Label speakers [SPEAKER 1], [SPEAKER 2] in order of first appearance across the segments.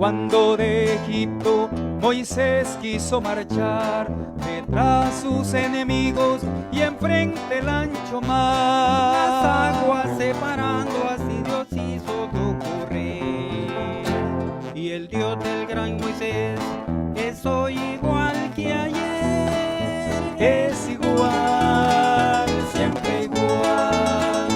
[SPEAKER 1] Cuando de Egipto Moisés quiso marchar detrás sus enemigos y enfrente el ancho mar,
[SPEAKER 2] las aguas separando, así Dios hizo ocurrir. Y el Dios del gran Moisés es hoy igual que ayer,
[SPEAKER 1] es igual, siempre igual.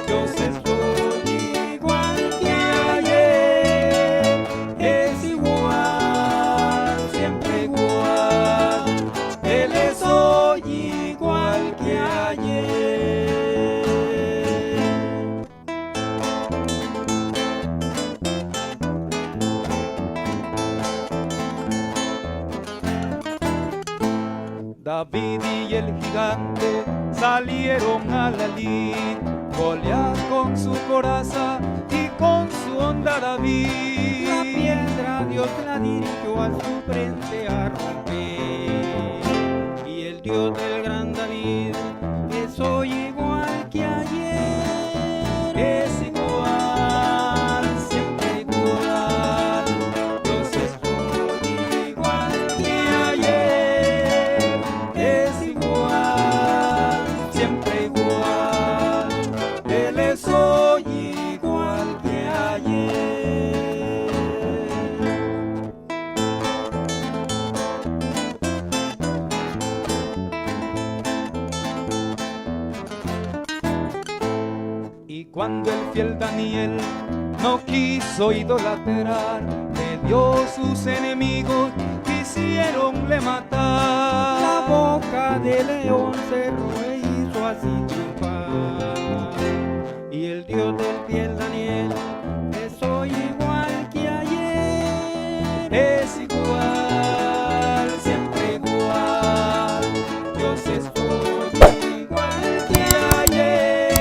[SPEAKER 2] Dios es hoy igual que ayer, es igual, siempre igual. Él es hoy igual que ayer.
[SPEAKER 1] David y el gigante salieron a la lid, Goliat con su coraza y con su honda David.
[SPEAKER 2] La piedra Dios la dirigió a su frente a romper. Y el Dios del gran David es hoy igual que ayer,
[SPEAKER 1] es igual, siempre igual.
[SPEAKER 2] Dios es hoy igual que ayer,
[SPEAKER 1] Es igual, siempre igual. Él es hoy igual que ayer. Y cuando el fiel Daniel no quiso idolatrar, le dio sus enemigos, quisieronle matar.
[SPEAKER 2] la boca del león cerró e hizo así triunfar. Y el Dios del fiel Daniel es hoy igual que ayer,
[SPEAKER 1] Es igual, siempre igual. Dios es hoy igual que ayer.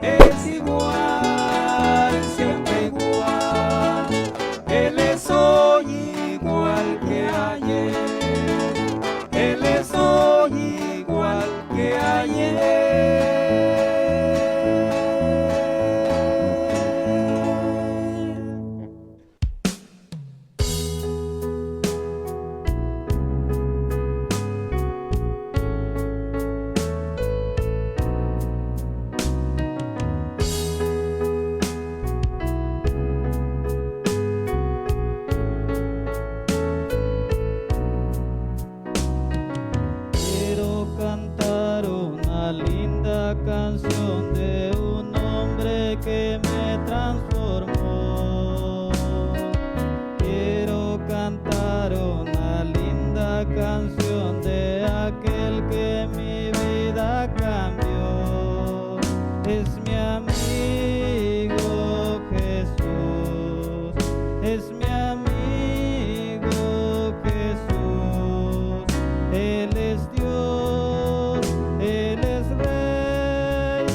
[SPEAKER 1] Es igual, siempre igual. Él es hoy igual que ayer. Él es hoy igual que ayer.
[SPEAKER 2] Quiero cantar una linda canción de un hombre que me transformó. Quiero cantar una linda canción de aquel que mi vida cambió. Es mi amigo Jesús, es mi amigo Jesús. Él es Dios, Él es Rey,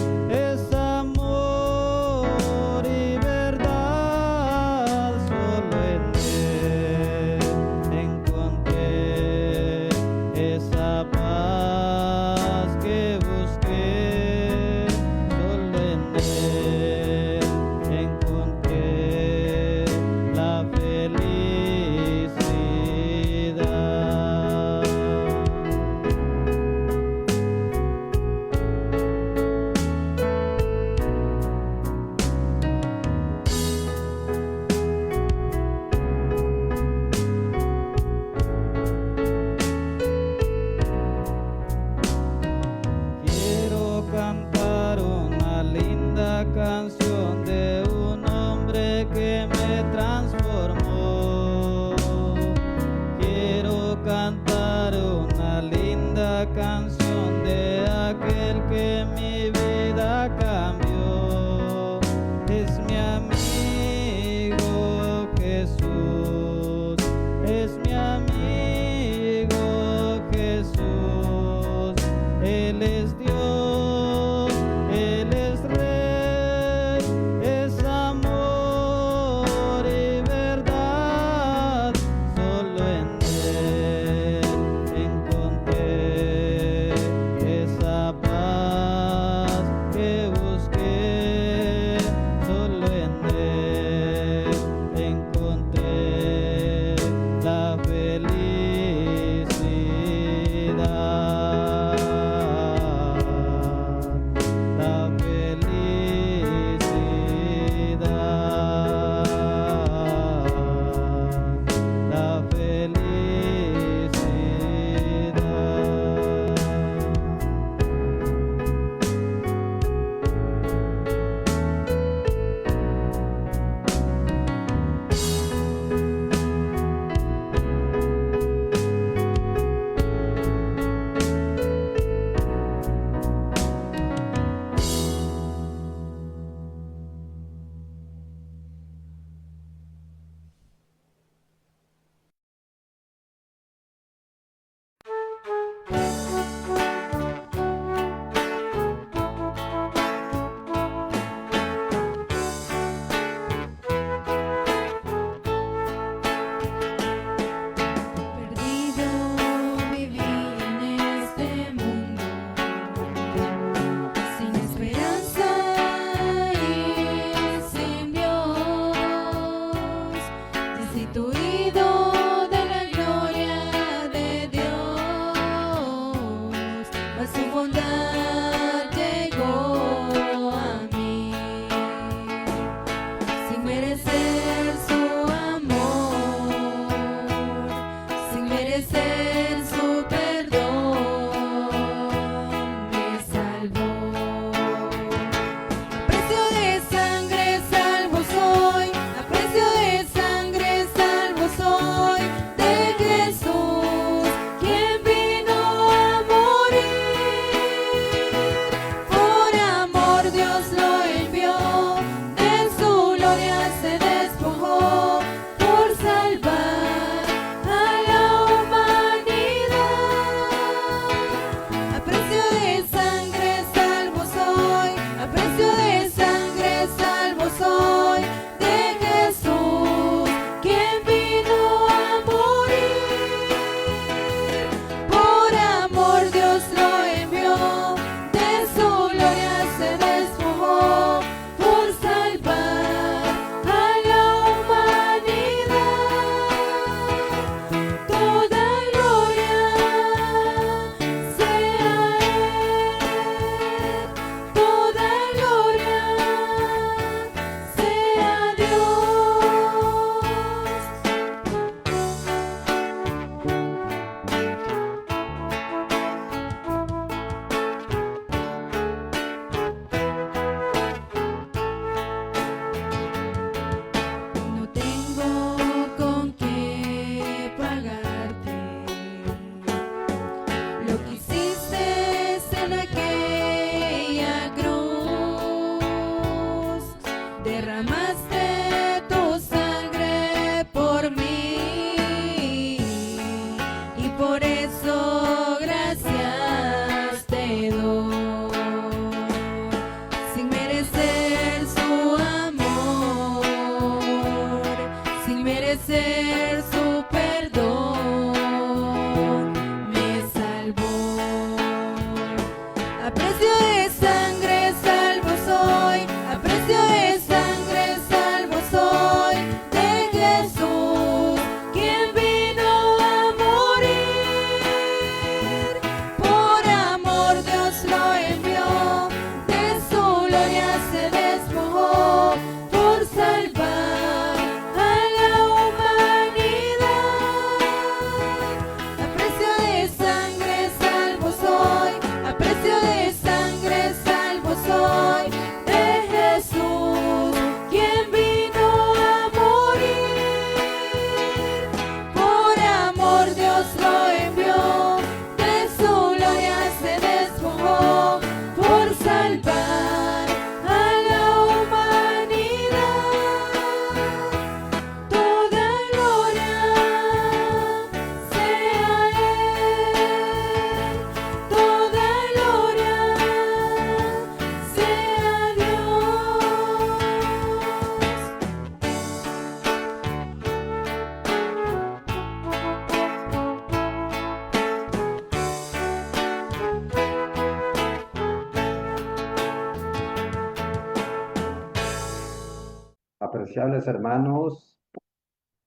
[SPEAKER 3] Apreciables hermanos,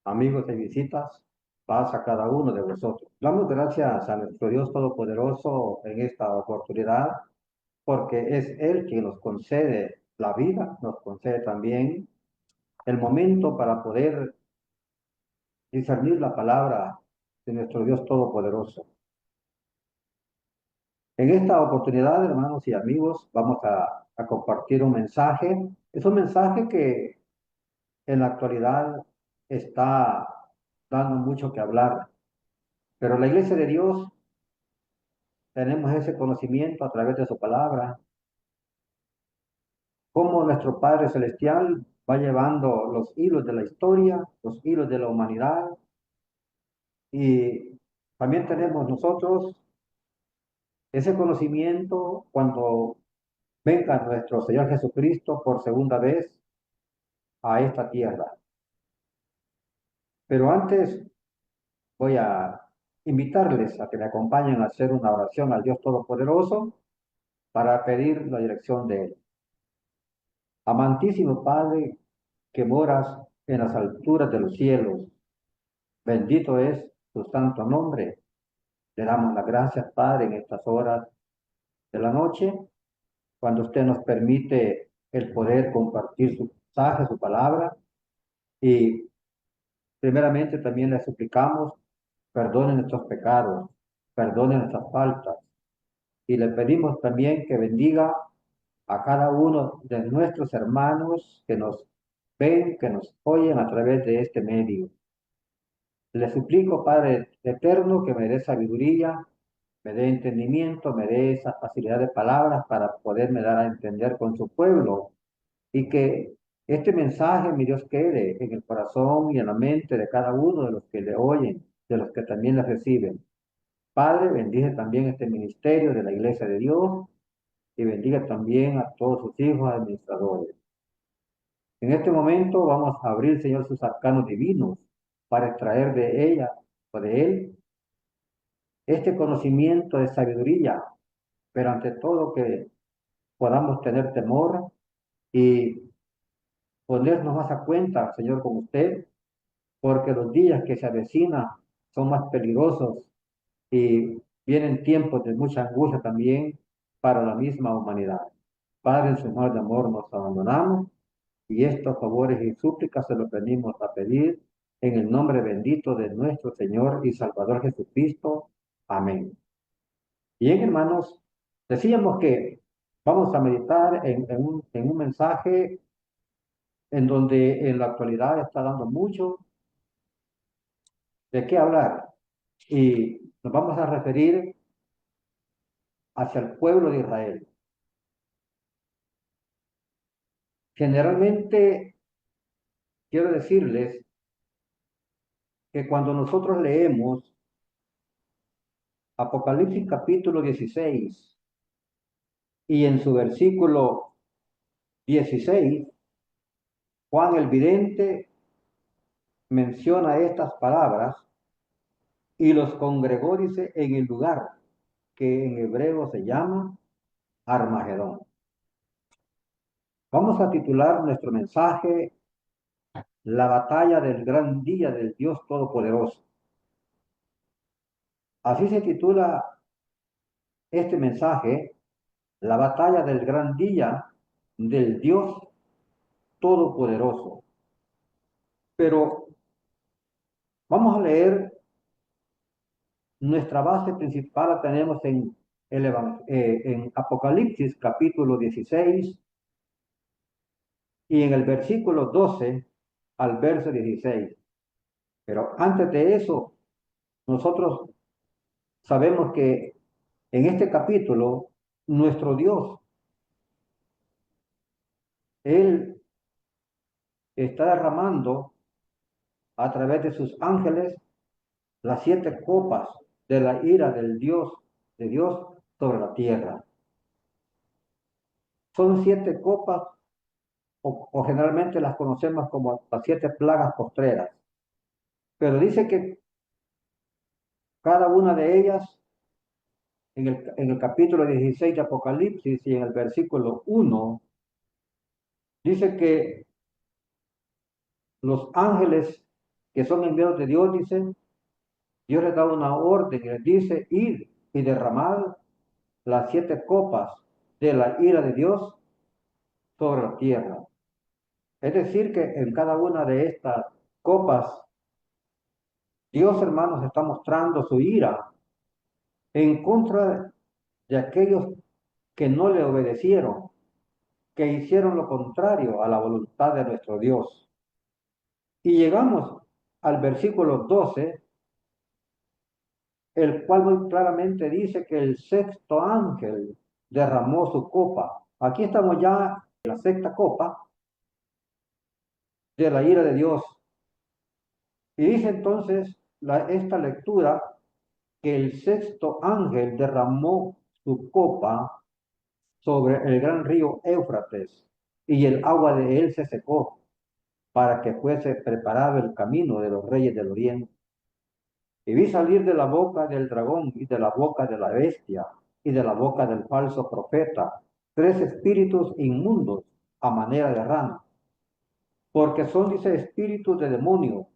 [SPEAKER 3] amigos de visitas, paz a cada uno de vosotros. Damos gracias a nuestro Dios Todopoderoso en esta oportunidad, porque es Él quien nos concede la vida, nos concede también el momento para poder discernir la palabra de nuestro Dios Todopoderoso. En esta oportunidad, hermanos y amigos, vamos a compartir un mensaje. Es un mensaje que en la actualidad está dando mucho que hablar, pero la iglesia de Dios tenemos ese conocimiento a través de su palabra, cómo nuestro Padre Celestial va llevando los hilos de la historia, los hilos de la humanidad, y también tenemos nosotros ese conocimiento cuando venga nuestro Señor Jesucristo por segunda vez a esta tierra. Pero antes voy a invitarles a que me acompañen a hacer una oración al Dios Todopoderoso para pedir la dirección de Él. Amantísimo Padre, que moras en las alturas de los cielos, bendito es tu santo nombre. Le damos las gracias, Padre, en estas horas de la noche, cuando usted nos permite el poder compartir su mensaje, su palabra, y primeramente también le suplicamos, perdone nuestros pecados, perdone nuestras faltas, y le pedimos también que bendiga a cada uno de nuestros hermanos que nos ven, que nos oyen a través de este medio. Le suplico, Padre eterno, que me dé sabiduría, me dé entendimiento, me dé esa facilidad de palabras para poderme dar a entender con su pueblo y que este mensaje, mi Dios, quede en el corazón y en la mente de cada uno de los que le oyen, de los que también le reciben. Padre, bendice también este ministerio de la Iglesia de Dios y bendiga también a todos sus hijos administradores. En este momento vamos a abrir, Señor, sus arcanos divinos para extraer de ella o de él este conocimiento de sabiduría, pero ante todo que podamos tener temor y ponernos más a cuenta, Señor, con usted, porque los días que se avecinan son más peligrosos y vienen tiempos de mucha angustia también para la misma humanidad. Padre, en su mar de amor nos abandonamos y estos favores y súplicas se los venimos a pedir en el nombre bendito de nuestro Señor y Salvador Jesucristo. Amén. Bien, hermanos, decíamos que vamos a meditar en un mensaje en donde en la actualidad está dando mucho de qué hablar y nos vamos a referir hacia el pueblo de Israel. Generalmente quiero decirles que cuando nosotros leemos Apocalipsis capítulo 16 y en su versículo 16, Juan el vidente menciona estas palabras y los congregó, dice, en el lugar que en hebreo se llama Armagedón. Vamos a titular nuestro mensaje La batalla del gran día del Dios Todopoderoso. Así se titula este mensaje, la batalla del gran día del Dios Todopoderoso. Pero vamos a leer nuestra base principal, la tenemos en Apocalipsis capítulo 16 y en el versículo 12 al verso 16. Pero antes de eso, nosotros sabemos que en este capítulo, nuestro Dios, Él está derramando a través de sus ángeles las 7 copas de la ira de Dios sobre la tierra. Son 7 copas, o generalmente las conocemos como las 7 plagas postreras. Pero dice que cada una de ellas, en el capítulo 16 de Apocalipsis y en el versículo 1, dice que Los ángeles que son enviados de Dios, dice, Dios les da una orden y les dice, id y derramad las 7 copas de la ira de Dios sobre la tierra. Es decir, que en cada una de estas copas, Dios, hermanos, está mostrando su ira en contra de aquellos que no le obedecieron, que hicieron lo contrario a la voluntad de nuestro Dios. Y llegamos al versículo 12, el cual muy claramente dice que el sexto ángel derramó su copa. Aquí estamos ya en la sexta copa de la ira de Dios. Y dice entonces esta lectura que el sexto ángel derramó su copa sobre el gran río Éufrates y el agua de él se secó para que fuese preparado el camino de los reyes del oriente. Y vi salir de la boca del dragón y de la boca de la bestia y de la boca del falso profeta 3 espíritus inmundos a manera de rana, porque son, dice, espíritus de demonio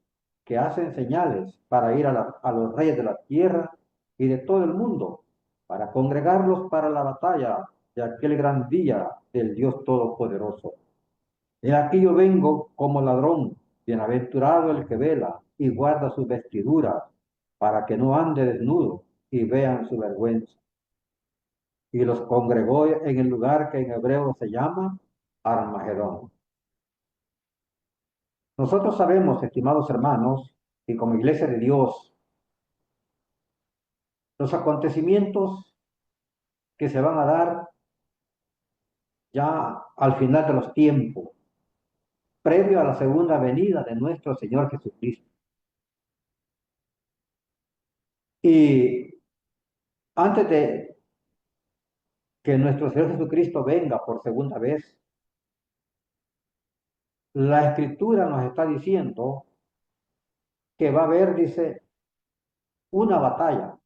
[SPEAKER 3] que hacen señales para ir a los reyes de la tierra y de todo el mundo, para congregarlos para la batalla de aquel gran día del Dios Todopoderoso. He aquí yo vengo como ladrón, bienaventurado el que vela y guarda sus vestiduras, para que no ande desnudo y vean su vergüenza. Y los congregó en el lugar que en hebreo se llama Armagedón. Nosotros sabemos, estimados hermanos, y como iglesia de Dios, los acontecimientos que se van a dar ya al final de los tiempos, previo a la segunda venida de nuestro Señor Jesucristo. Y antes de que nuestro Señor Jesucristo venga por segunda vez, la Escritura nos está diciendo que va a haber, dice, una batalla.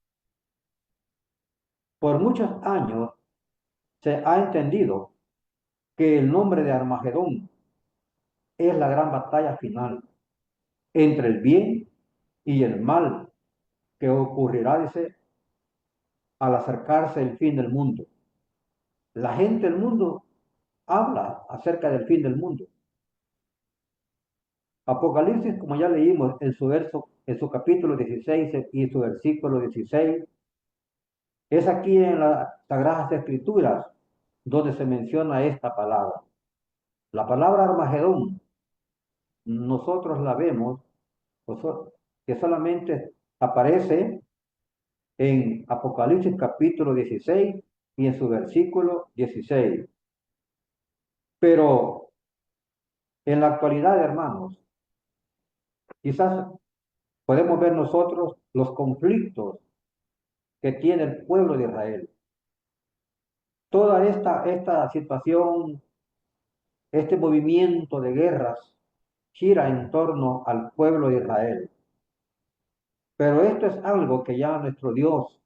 [SPEAKER 3] Por muchos años se ha entendido que el nombre de Armagedón es la gran batalla final entre el bien y el mal que ocurrirá, dice, al acercarse el fin del mundo. La gente del mundo habla acerca del fin del mundo. Apocalipsis, como ya leímos en su capítulo 16 y su versículo 16, es aquí en las Sagradas Escrituras donde se menciona esta palabra. La palabra Armagedón, nosotros la vemos que solamente aparece en Apocalipsis capítulo 16 y en su versículo 16. Pero en la actualidad, hermanos, quizás podemos ver nosotros los conflictos que tiene el pueblo de Israel. Toda esta situación, este movimiento de guerras gira en torno al pueblo de Israel. Pero esto es algo que ya nuestro Dios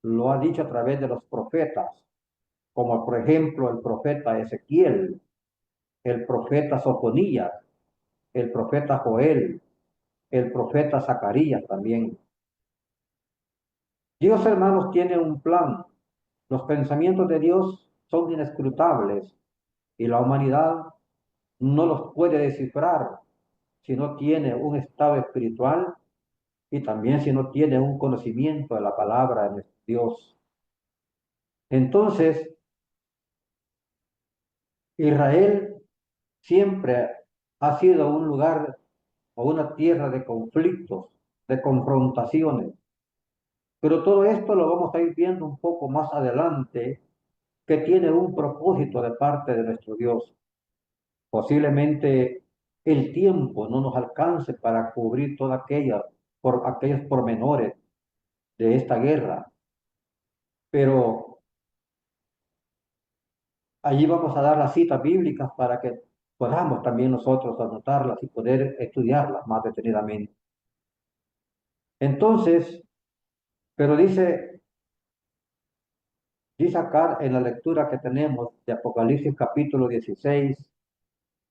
[SPEAKER 3] lo ha dicho a través de los profetas, como por ejemplo el profeta Ezequiel, el profeta Sofonías, el profeta Joel, el profeta Zacarías también. Dios, hermanos, tiene un plan. Los pensamientos de Dios son inescrutables y la humanidad no los puede descifrar si no tiene un estado espiritual y también si no tiene un conocimiento de la palabra de nuestro Dios. Entonces, Israel siempre ha sido un lugar o una tierra de conflictos, de confrontaciones. Pero todo esto lo vamos a ir viendo un poco más adelante, que tiene un propósito de parte de nuestro Dios. Posiblemente el tiempo no nos alcance para cubrir por aquellos pormenores de esta guerra, pero allí vamos a dar las citas bíblicas para que podamos también nosotros anotarlas y poder estudiarlas más detenidamente. Entonces, pero dice acá en la lectura que tenemos de Apocalipsis capítulo 16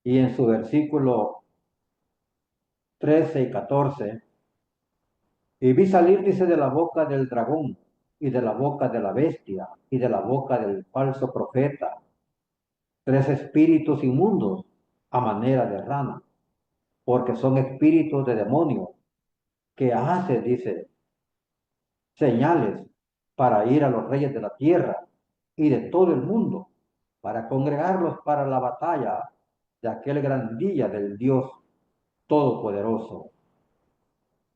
[SPEAKER 3] y en su versículo 13 y 14. Y vi salir, dice, de la boca del dragón, y de la boca de la bestia, y de la boca del falso profeta, tres espíritus inmundos a manera de rana, porque son espíritus de demonios, que hacen, dice, señales para ir a los reyes de la tierra y de todo el mundo, para congregarlos para la batalla de aquel gran día del Dios Todopoderoso.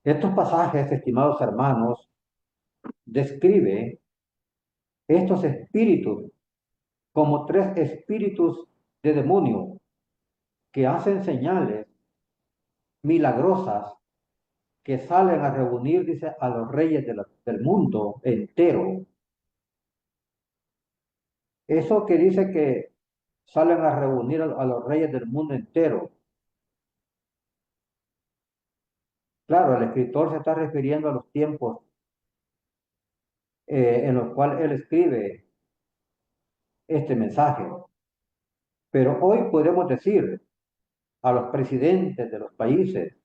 [SPEAKER 3] Estos pasajes, estimados hermanos, describe estos espíritus como tres espíritus de demonio que hacen señales milagrosas que salen a reunir, dice, a los reyes del mundo entero. Eso que dice que salen a reunir a los reyes del mundo entero. Claro, el escritor se está refiriendo a los tiempos en los cuales él escribe este mensaje. Pero hoy podemos decir a los presidentes de los países,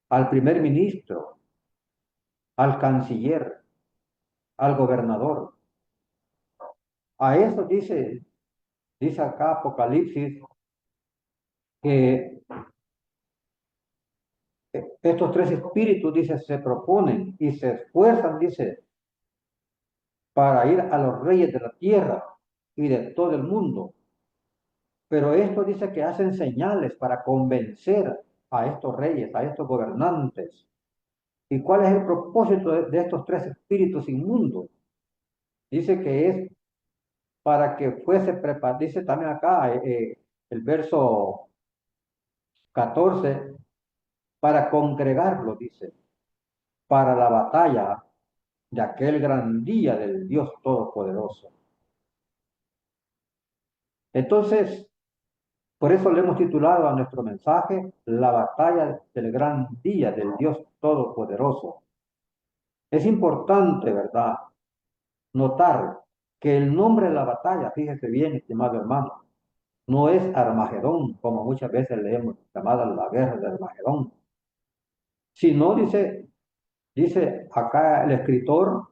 [SPEAKER 3] al primer ministro, al canciller, al gobernador. A eso dice acá Apocalipsis, que estos tres espíritus, dice, se proponen y se esfuerzan, dice, para ir a los reyes de la tierra y de todo el mundo. Pero esto dice que hacen señales para convencer a estos reyes, a estos gobernantes. ¿Y cuál es el propósito de estos tres espíritus inmundos? Dice que es para que fuese preparado, dice también acá el verso 14, para congregarlo, dice, para la batalla de aquel gran día del Dios Todopoderoso. Entonces, por eso le hemos titulado a nuestro mensaje la batalla del gran día del Dios Todopoderoso. Es importante, ¿verdad?, notar que el nombre de la batalla, fíjese bien, estimado hermano, no es Armagedón, como muchas veces le hemos llamado la guerra de Armagedón, sino dice acá el escritor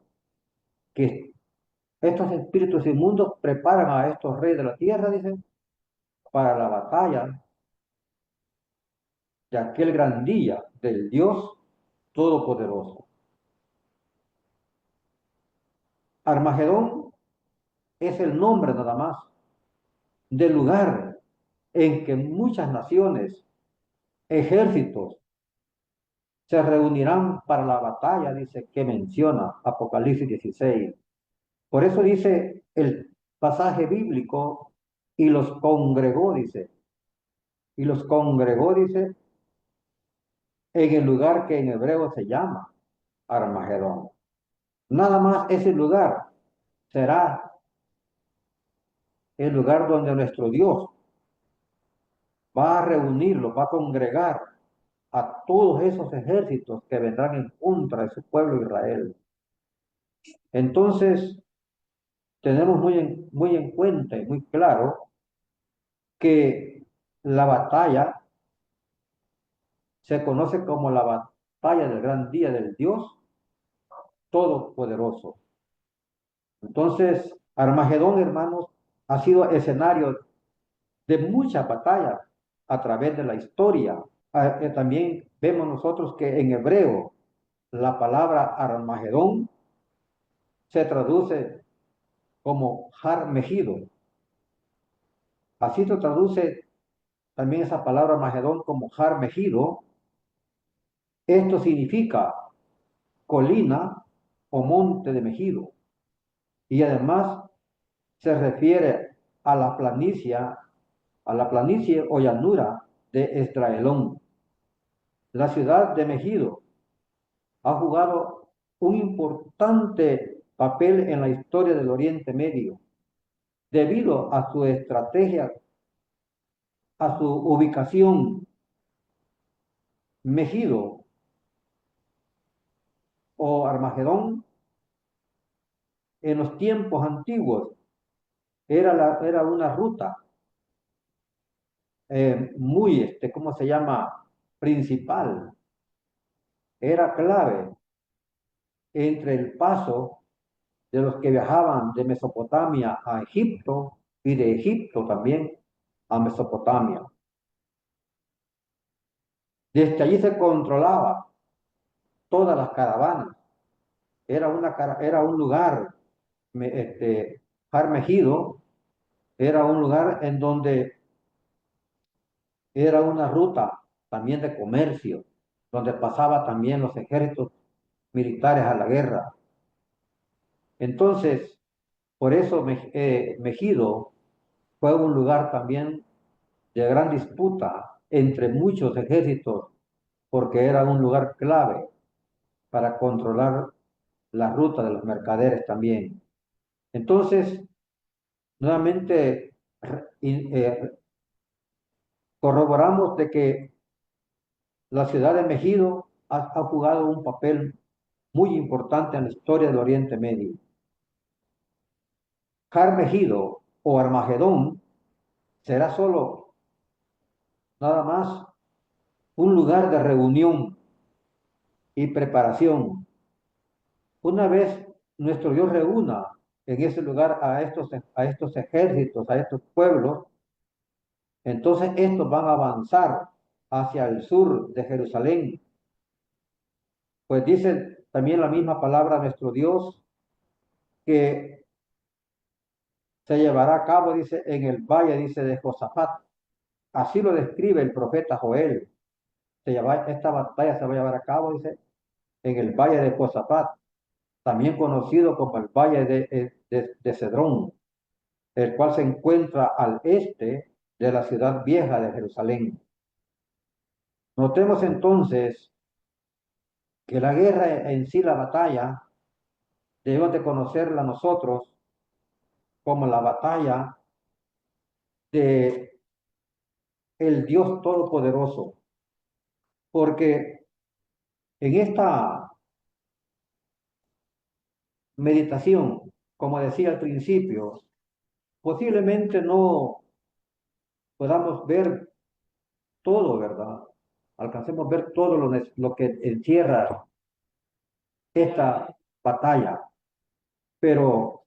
[SPEAKER 3] que estos espíritus inmundos preparan a estos reyes de la tierra, dice, para la batalla de aquel gran día del Dios Todopoderoso. Armagedón es el nombre nada más del lugar en que muchas naciones, ejércitos, se reunirán para la batalla, dice, que menciona Apocalipsis 16. Por eso dice el pasaje bíblico, y los congregó, dice, en el lugar que en hebreo se llama Armagedón. Nada más ese lugar será el lugar donde nuestro Dios va a reunirlo, va a congregar a todos esos ejércitos que vendrán en contra de su pueblo Israel. Entonces, tenemos muy en cuenta y muy claro que la batalla se conoce como la batalla del gran día del Dios Todopoderoso. Entonces, Armagedón, hermanos, ha sido escenario de muchas batallas a través de la historia. También vemos nosotros que en hebreo la palabra Armagedón se traduce como Har Megido. Así se traduce también esa palabra Armagedón como Har Megido. Esto significa colina o monte de Megido. Y además se refiere a la planicie o llanura de Esdraelón. La ciudad de Megido ha jugado un importante papel en la historia del Oriente Medio, debido a su estrategia, a su ubicación. Megido o Armagedón en los tiempos antiguos era una ruta muy, ¿cómo se llama? principal, era clave entre el paso de los que viajaban de Mesopotamia a Egipto y de Egipto también a Mesopotamia. Desde allí se controlaba todas las caravanas. Era un lugar, Jarmegido, era un lugar en donde era una ruta también de comercio, donde pasaba también los ejércitos militares a la guerra. Entonces, por eso Megido fue un lugar también de gran disputa entre muchos ejércitos, porque era un lugar clave para controlar la ruta de los mercaderes también. Entonces, nuevamente corroboramos de que la ciudad de Megido ha jugado un papel muy importante en la historia del Oriente Medio. Har Megido o Armagedón será solo nada más un lugar de reunión y preparación. Una vez nuestro Dios reúna en ese lugar a estos ejércitos, a estos pueblos, entonces estos van a avanzar hacia el sur de Jerusalén. Pues dice también la misma palabra nuestro Dios que se llevará a cabo, dice, en el valle, dice, de Josafat. Así lo describe el profeta Joel. Esta batalla se va a llevar a cabo, dice, en el valle de Josafat, también conocido como el valle de Cedrón, el cual se encuentra al este de la ciudad vieja de Jerusalén. Notemos entonces que la guerra en sí, la batalla, debemos de conocerla nosotros como la batalla de el Dios Todopoderoso, porque en esta meditación, como decía al principio, posiblemente no podamos ver todo, ¿verdad? Alcancemos a ver todo lo que encierra esta batalla, pero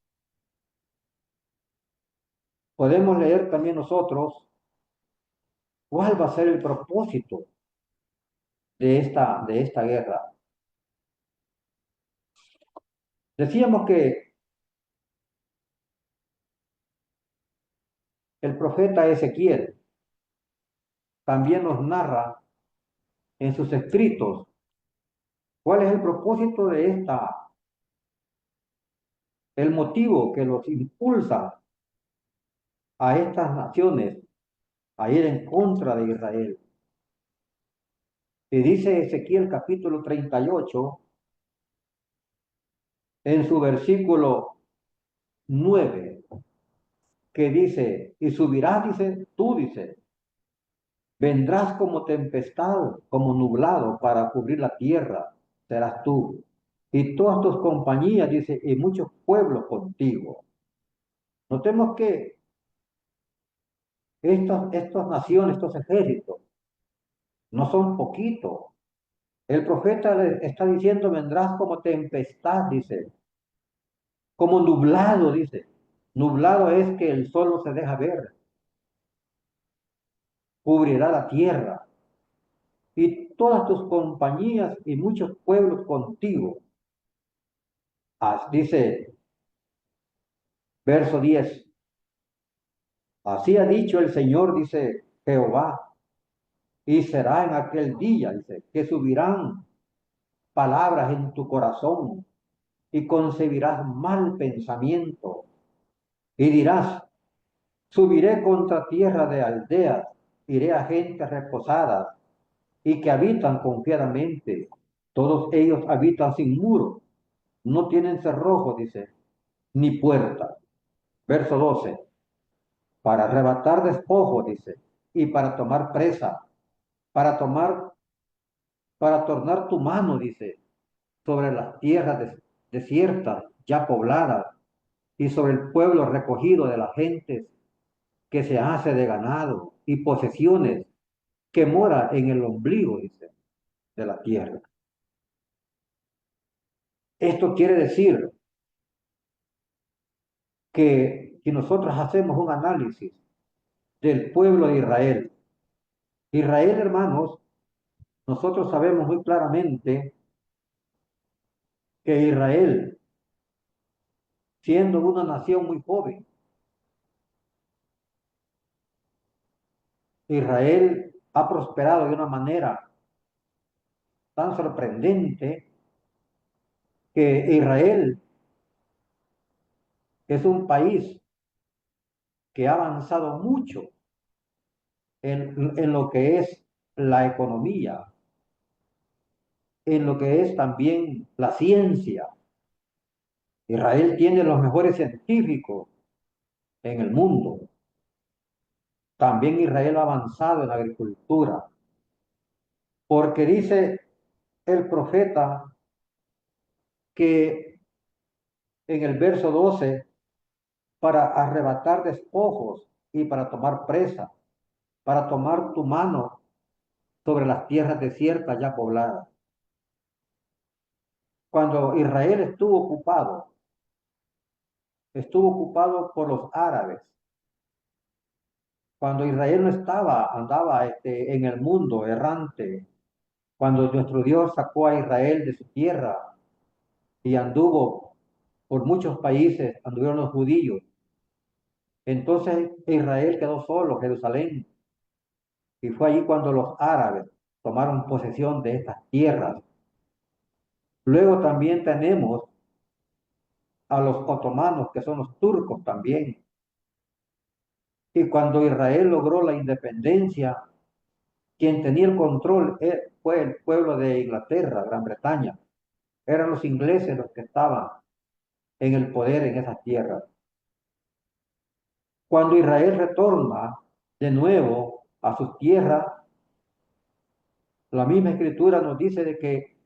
[SPEAKER 3] podemos leer también nosotros cuál va a ser el propósito de esta guerra. Decíamos que el profeta Ezequiel también nos narra en sus escritos cuál es el propósito de el motivo que los impulsa a estas naciones a ir en contra de Israel. Y dice Ezequiel capítulo 38, en su versículo 9, que dice, y subirás, dice, tú, dice, vendrás como tempestad, como nublado para cubrir la tierra, serás tú. Y todas tus compañías, dice, y muchos pueblos contigo. Notemos que estas naciones, estos ejércitos, no son poquitos. El profeta le está diciendo, vendrás como tempestad, dice, como nublado, dice. Nublado es que el sol no se deja ver, cubrirá la tierra. Y todas tus compañías y muchos pueblos contigo. Dice, verso 10. Así ha dicho el Señor, dice Jehová, y será en aquel día, dice, que subirán palabras en tu corazón y concebirás mal pensamiento y dirás, subiré contra tierra de aldeas, iré a gentes reposadas y que habitan confiadamente. Todos ellos habitan sin muro, no tienen cerrojo, dice, ni puerta. Verso 12. Para arrebatar despojo, dice, y para tomar presa, para tornar tu mano, dice, sobre las tierras desiertas, ya pobladas, y sobre el pueblo recogido de las gentes que se hace de ganado y posesiones que mora en el ombligo, dice, de la tierra. Esto quiere decir que si nosotros hacemos un análisis del pueblo de Israel, Israel, hermanos, nosotros sabemos muy claramente que Israel, siendo una nación muy joven, Israel ha prosperado de una manera tan sorprendente que Israel es un país que ha avanzado mucho en lo que es la economía, en lo que es también la ciencia. Israel tiene los mejores científicos en el mundo. También Israel ha avanzado en la agricultura, porque dice el profeta que en el verso 12, para arrebatar despojos y para tomar presa, para tomar tu mano sobre las tierras desiertas ya pobladas. Cuando Israel estuvo ocupado por los árabes. Cuando Israel no andaba en el mundo errante, cuando nuestro Dios sacó a Israel de su tierra y anduvo por muchos países, anduvieron los judíos. Entonces Israel quedó solo, Jerusalén, y fue allí cuando los árabes tomaron posesión de estas tierras. Luego también tenemos a los otomanos, que son los turcos también. Y cuando Israel logró la independencia, quien tenía el control fue el pueblo de Inglaterra, Gran Bretaña. Eran los ingleses los que estaban en el poder en esas tierras. Cuando Israel retorna de nuevo a sus tierras, la misma escritura nos dice de que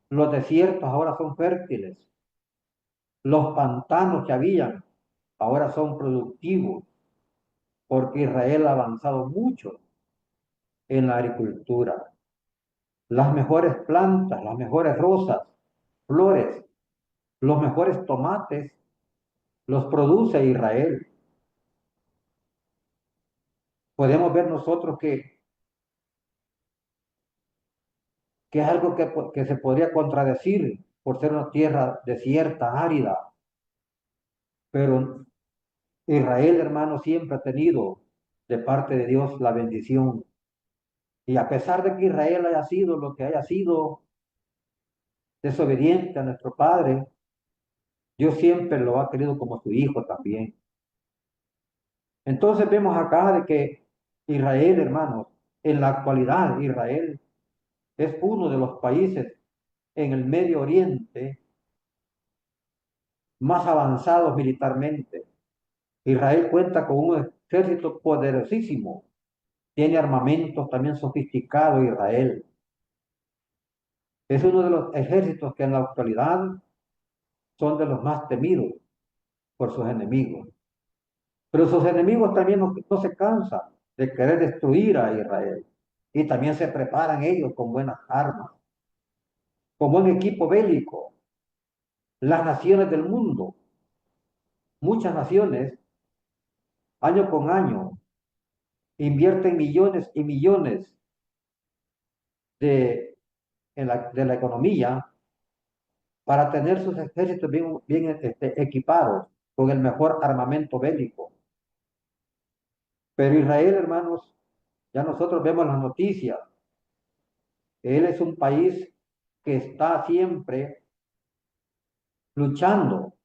[SPEAKER 3] los desiertos ahora son fértiles, los pantanos que habían ahora son productivos, porque Israel ha avanzado mucho en la agricultura. Las mejores plantas, las mejores rosas, flores, los mejores tomates los produce Israel. Podemos ver nosotros que es algo que se podría contradecir por ser una tierra desierta, árida, pero Israel, hermano, siempre ha tenido de parte de Dios la bendición. Y a pesar de que Israel haya sido lo que haya sido, desobediente a nuestro Padre, Dios siempre lo ha querido como su hijo también. Entonces vemos acá de que Israel, hermanos, en la actualidad Israel es uno de los países en el Medio Oriente más avanzados militarmente. Israel cuenta con un ejército poderosísimo, tiene armamentos también sofisticados Israel. Es uno de los ejércitos que en la actualidad son de los más temidos por sus enemigos. Pero sus enemigos también no se cansan de querer destruir a Israel. Y también se preparan ellos con buenas armas, con buen equipo bélico. Las naciones del mundo, muchas naciones, año con año, invierten millones y millones de la economía para tener sus ejércitos bien equipados con el mejor armamento bélico. Pero Israel, hermanos, ya nosotros vemos las noticias. Él es un país que está siempre luchando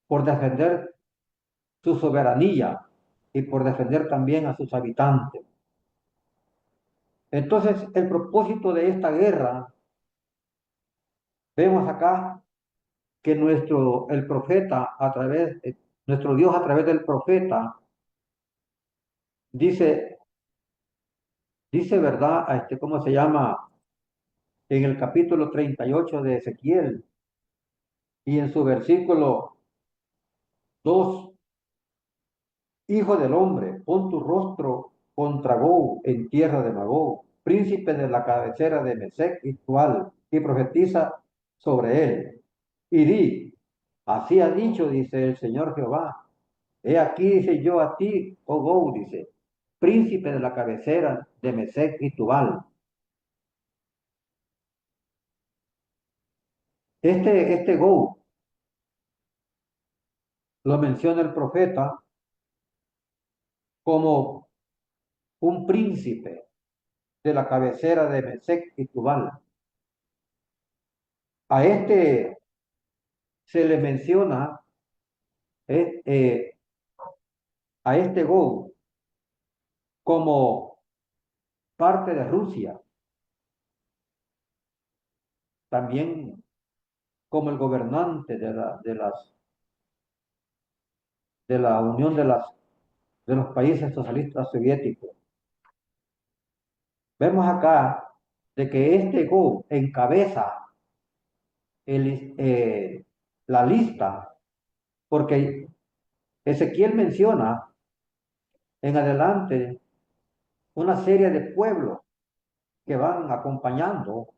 [SPEAKER 3] por defender su soberanía y por defender también a sus habitantes. Entonces, el propósito de esta guerra, vemos acá que el profeta nuestro Dios a través del profeta, dice, verdad, ¿cómo se llama? En el capítulo 38 de Ezequiel y en su versículo 2, Hijo del hombre, pon tu rostro contra Gog en tierra de Magog, príncipe de la cabecera de Mesec y Tual, y profetiza sobre él. Y di, así ha dicho, dice el Señor Jehová, he aquí, dice yo a ti, oh Gog, dice, príncipe de la cabecera de Mesec y Tubal. Este Gog lo menciona el profeta como un príncipe de la cabecera de Mesec y Tubal. A este se le menciona eh, eh, a este Gog como parte de Rusia, también como el gobernante de la Unión de los países socialistas soviéticos. Vemos acá de que este Gog encabeza la lista, porque Ezequiel menciona en adelante una serie de pueblos que van acompañando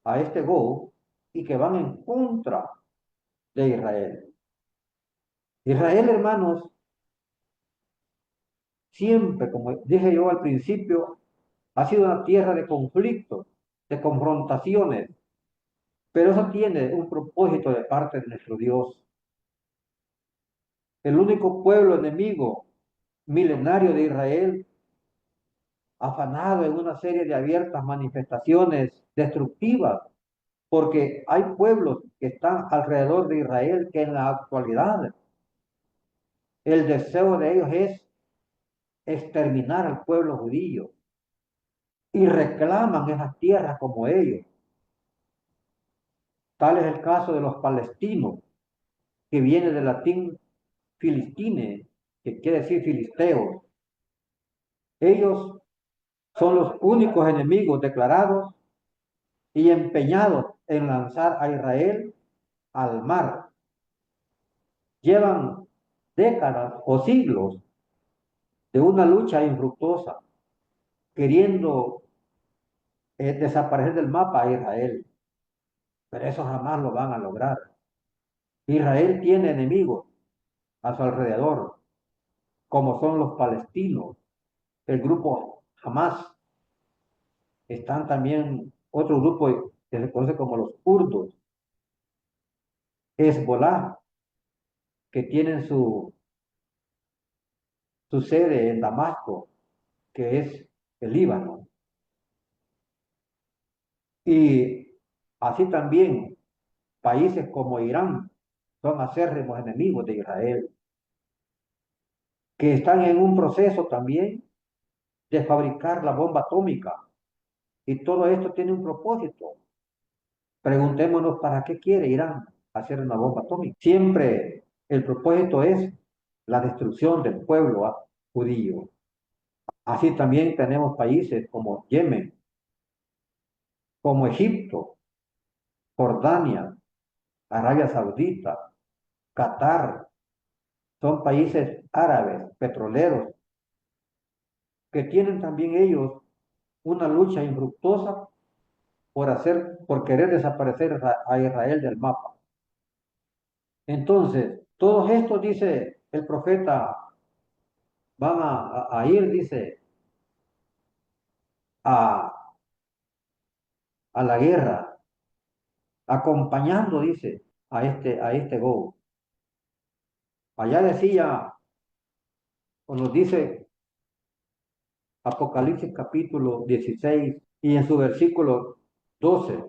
[SPEAKER 3] a este Gog y que van en contra de Israel. Israel, hermanos, siempre, como dije yo al principio, ha sido una tierra de conflictos, de confrontaciones, pero eso tiene un propósito de parte de nuestro Dios. El único pueblo enemigo milenario de Israel, afanado en una serie de abiertas manifestaciones destructivas, porque hay pueblos que están alrededor de Israel que en la actualidad el deseo de ellos es exterminar al pueblo judío y reclaman esas tierras como ellos. Tal es el caso de los palestinos, que viene del latín filistine, que quiere decir filisteos. Ellos son los únicos enemigos declarados y empeñados en lanzar a Israel al mar. Llevan décadas o siglos de una lucha infructuosa, queriendo desaparecer del mapa a Israel, pero eso jamás lo van a lograr. Israel tiene enemigos a su alrededor, como son los palestinos, el grupo Hamas. Están también otro grupo que se conoce como los kurdos, Hezbollah, que tienen su sede en Damasco, que es el Líbano. Y así también países como Irán son acérrimos enemigos de Israel, que están en un proceso también de fabricar la bomba atómica. Y todo esto tiene un propósito. Preguntémonos para qué quiere Irán hacer una bomba atómica. Siempre el propósito es la destrucción del pueblo judío. Así también tenemos países como Yemen, como Egipto, Jordania, Arabia Saudita, Qatar. Son países árabes, petroleros, que tienen también ellos una lucha infructuosa por querer desaparecer a Israel del mapa. Entonces, todos estos, dice el profeta, van a ir, dice, a, a la guerra, acompañando, dice, a este Gog. Allá decía, o nos dice Apocalipsis capítulo 16 y en su versículo 12.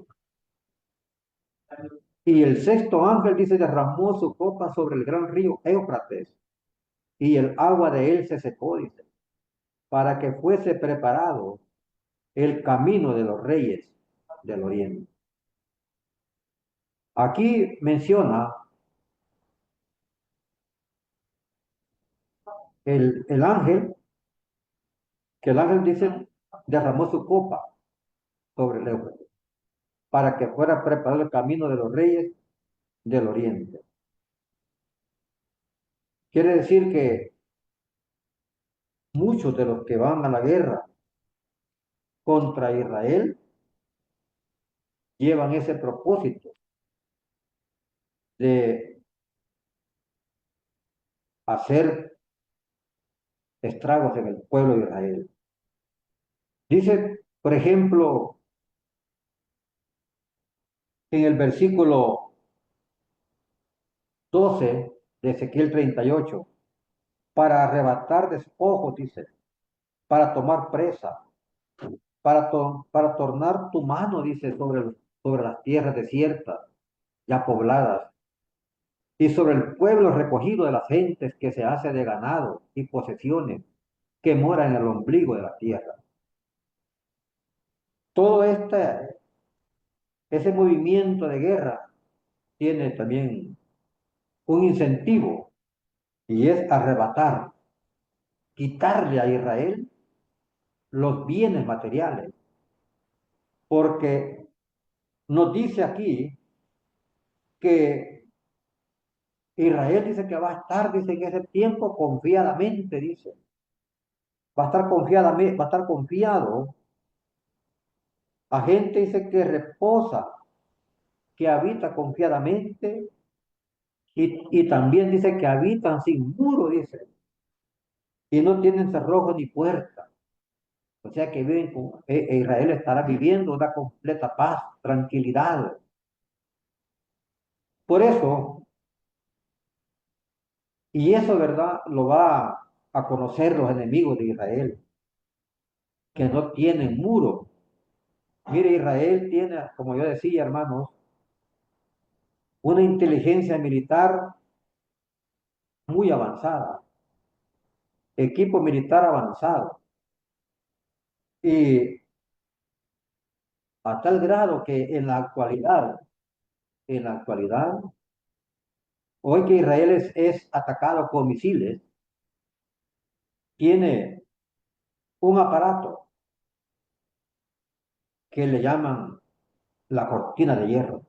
[SPEAKER 3] Y el sexto ángel, dice, derramó su copa sobre el gran río Éufrates, y el agua de él se secó, dice, para que fuese preparado el camino de los reyes del oriente. Aquí menciona el ángel, que el ángel dice, derramó su copa sobre el Éufrates, para que fuera preparado el camino de los reyes del oriente. Quiere decir que muchos de los que van a la guerra contra Israel llevan ese propósito de hacer estragos en el pueblo de Israel. Dice, por ejemplo, en el versículo 12 de Ezequiel 38, para arrebatar despojos, dice, para tomar presa, para tornar tu mano, dice, sobre las tierras desiertas, ya pobladas, y sobre el pueblo recogido de las gentes que se hace de ganado y posesiones, que mora en el ombligo de la tierra. Todo ese movimiento de guerra tiene también un incentivo y es arrebatar, quitarle a Israel los bienes materiales, porque nos dice aquí que Israel dice que va a estar, dice en ese tiempo confiadamente, dice, va a estar confiado a gente, dice que reposa, que habita confiadamente y también dice que habitan sin muro, dice, y no tienen cerrojo ni puerta. O sea que viven Israel estará viviendo una completa paz, tranquilidad. Por eso, y eso, ¿verdad? Lo va a conocer los enemigos de Israel, que no tienen muro. Mire, Israel tiene, como yo decía, hermanos, una inteligencia militar muy avanzada, equipo militar avanzado. Y a tal grado que en la actualidad, hoy que Israel es atacado con misiles, tiene un aparato que le llaman la cortina de hierro.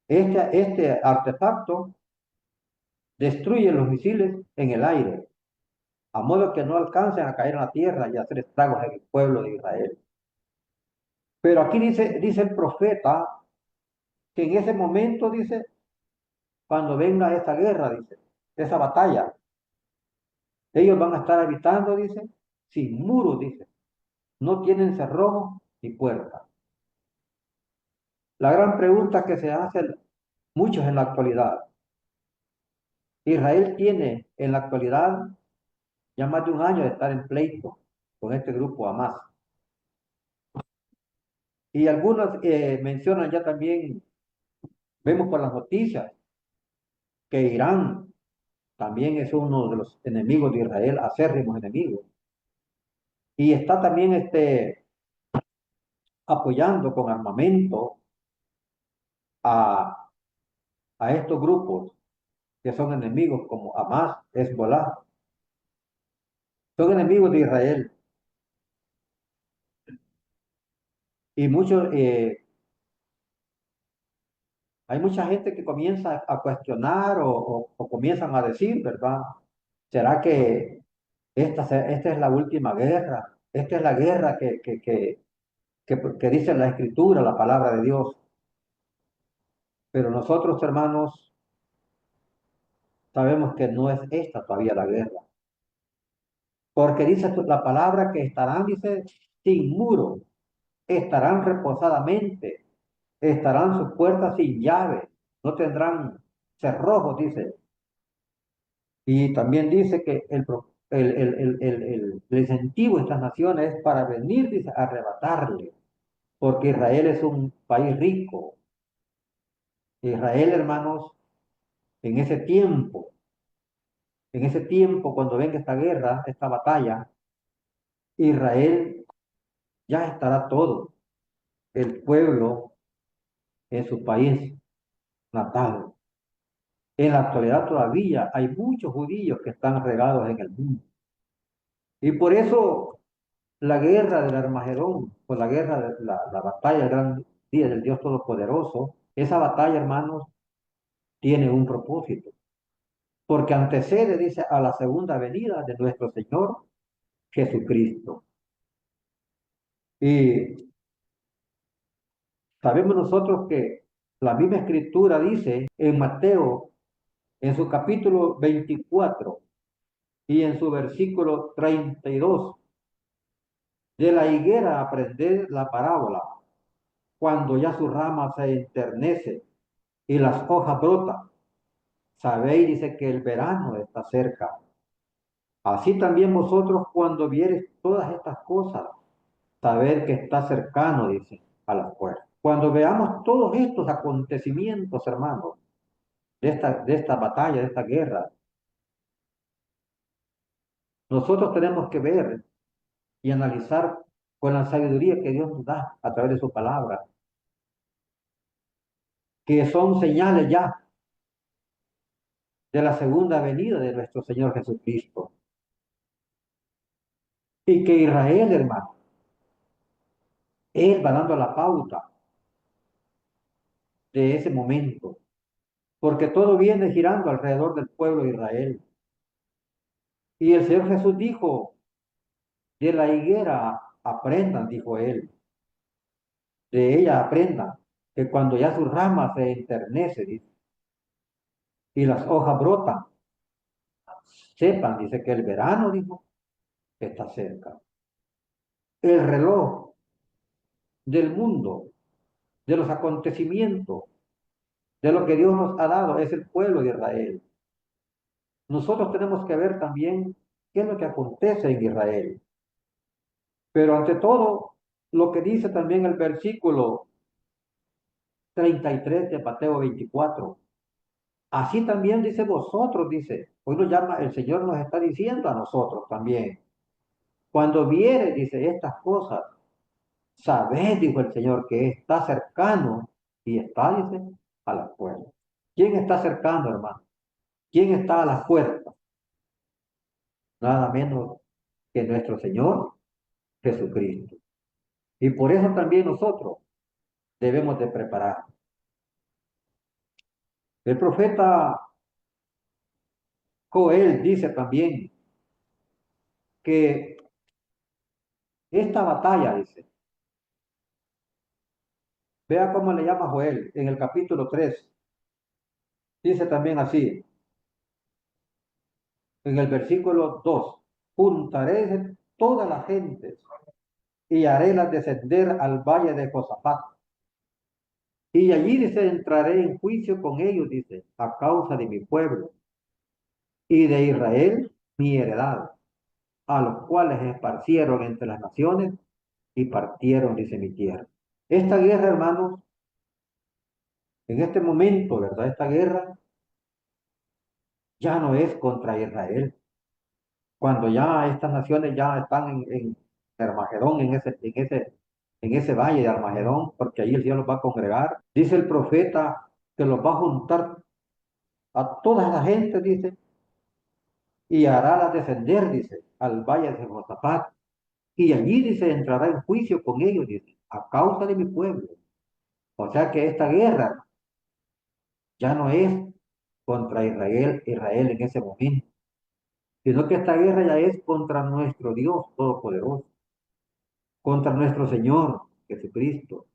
[SPEAKER 3] Este artefacto destruye los misiles en el aire, a modo que no alcancen a caer en la tierra y hacer estragos en el pueblo de Israel. Pero aquí dice el profeta que en ese momento, dice, cuando venga esta guerra, dice, esa batalla, ellos van a estar habitando, dice, sin muros, dice, no tienen cerrojo ni puerta. La gran pregunta que se hacen muchos en la actualidad, Israel tiene en la actualidad ya más de un año de estar en pleito con este grupo Hamas. Y algunos mencionan ya también, vemos por las noticias, que Irán también es uno de los enemigos de Israel, acérrimos enemigos. Y está también apoyando con armamento a, a estos grupos que son enemigos como Hamas, Hezbollah. Son enemigos de Israel. Y hay mucha gente que comienza a cuestionar o comienzan a decir, ¿verdad? ¿Será que esta es la última guerra? Esta es la guerra que dice la Escritura, la palabra de Dios. Pero nosotros, hermanos, sabemos que no es esta todavía la guerra. Porque dice la palabra que estarán, dice, sin muro, estarán reposadamente, estarán sus puertas sin llave, no tendrán cerrojos, dice. Y también dice que el incentivo de estas naciones es para venir, dice, a arrebatarle, porque Israel es un país rico. Israel, hermanos, en ese tiempo, cuando venga esta guerra, esta batalla, Israel ya estará todo, el pueblo en su país natal. En la actualidad todavía hay muchos judíos que están regados en el mundo. Y por eso la guerra del Armagedón, o la guerra de la batalla del gran día del Dios Todopoderoso, esa batalla, hermanos, tiene un propósito. porque antecede, dice, a la segunda venida de nuestro Señor Jesucristo. Y sabemos nosotros que la misma escritura dice en Mateo, en su capítulo 24 y en su versículo 32, de la higuera aprended la parábola, cuando ya su rama se enternece y las hojas brotan. Sabéis, dice, que el verano está cerca. Así también vosotros cuando viereis todas estas cosas, saber que está cercano, dice, a las puertas. Cuando veamos todos estos acontecimientos, hermanos, de esta batalla, de esta guerra, nosotros tenemos que ver y analizar con la sabiduría que Dios nos da a través de su palabra, que son señales ya de la segunda venida de nuestro Señor Jesucristo. Y que Israel, hermano, Él va dando la pauta de ese momento, porque todo viene girando alrededor del pueblo de Israel. Y el Señor Jesús dijo, de la higuera aprendan, dijo Él, de ella aprendan, que cuando ya su rama se enternece, dice, y las hojas brotan, sepan, dice, que el verano, dijo, está cerca. El reloj del mundo, de los acontecimientos, de lo que Dios nos ha dado, es el pueblo de Israel. Nosotros tenemos que ver también qué es lo que acontece en Israel. Pero ante todo, lo que dice también el versículo 33 de Mateo 24. Así también dice vosotros, dice, hoy nos llama, el Señor nos está diciendo a nosotros también. Cuando viere, dice, estas cosas, sabed, dijo el Señor, que está cercano y está, dice, a las puertas. ¿Quién está cercano, hermano? ¿Quién está a las puertas? Nada menos que nuestro Señor Jesucristo. Y por eso también nosotros debemos de preparar. El profeta Joel dice también que esta batalla, dice, vea cómo le llama Joel en el capítulo 3. Dice también así, en el versículo 2, juntaré todas las gentes y harélas descender al valle de Josafat. Y allí, dice, entraré en juicio con ellos, dice, a causa de mi pueblo y de Israel, mi heredad, a los cuales esparcieron entre las naciones y partieron, dice, mi tierra. Esta guerra, hermanos, en este momento, ¿verdad? Esta guerra ya no es contra Israel. Cuando ya estas naciones ya están en Armagedón, en ese valle de Armagedón, porque ahí el Señor los va a congregar. Dice el profeta que los va a juntar a toda la gente, dice, y hará descender, dice, al valle de Josafat. Y allí, dice, entrará en juicio con ellos, dice, a causa de mi pueblo. O sea que esta guerra ya no es contra Israel en ese momento, sino que esta guerra ya es contra nuestro Dios Todopoderoso, contra nuestro Señor Jesucristo.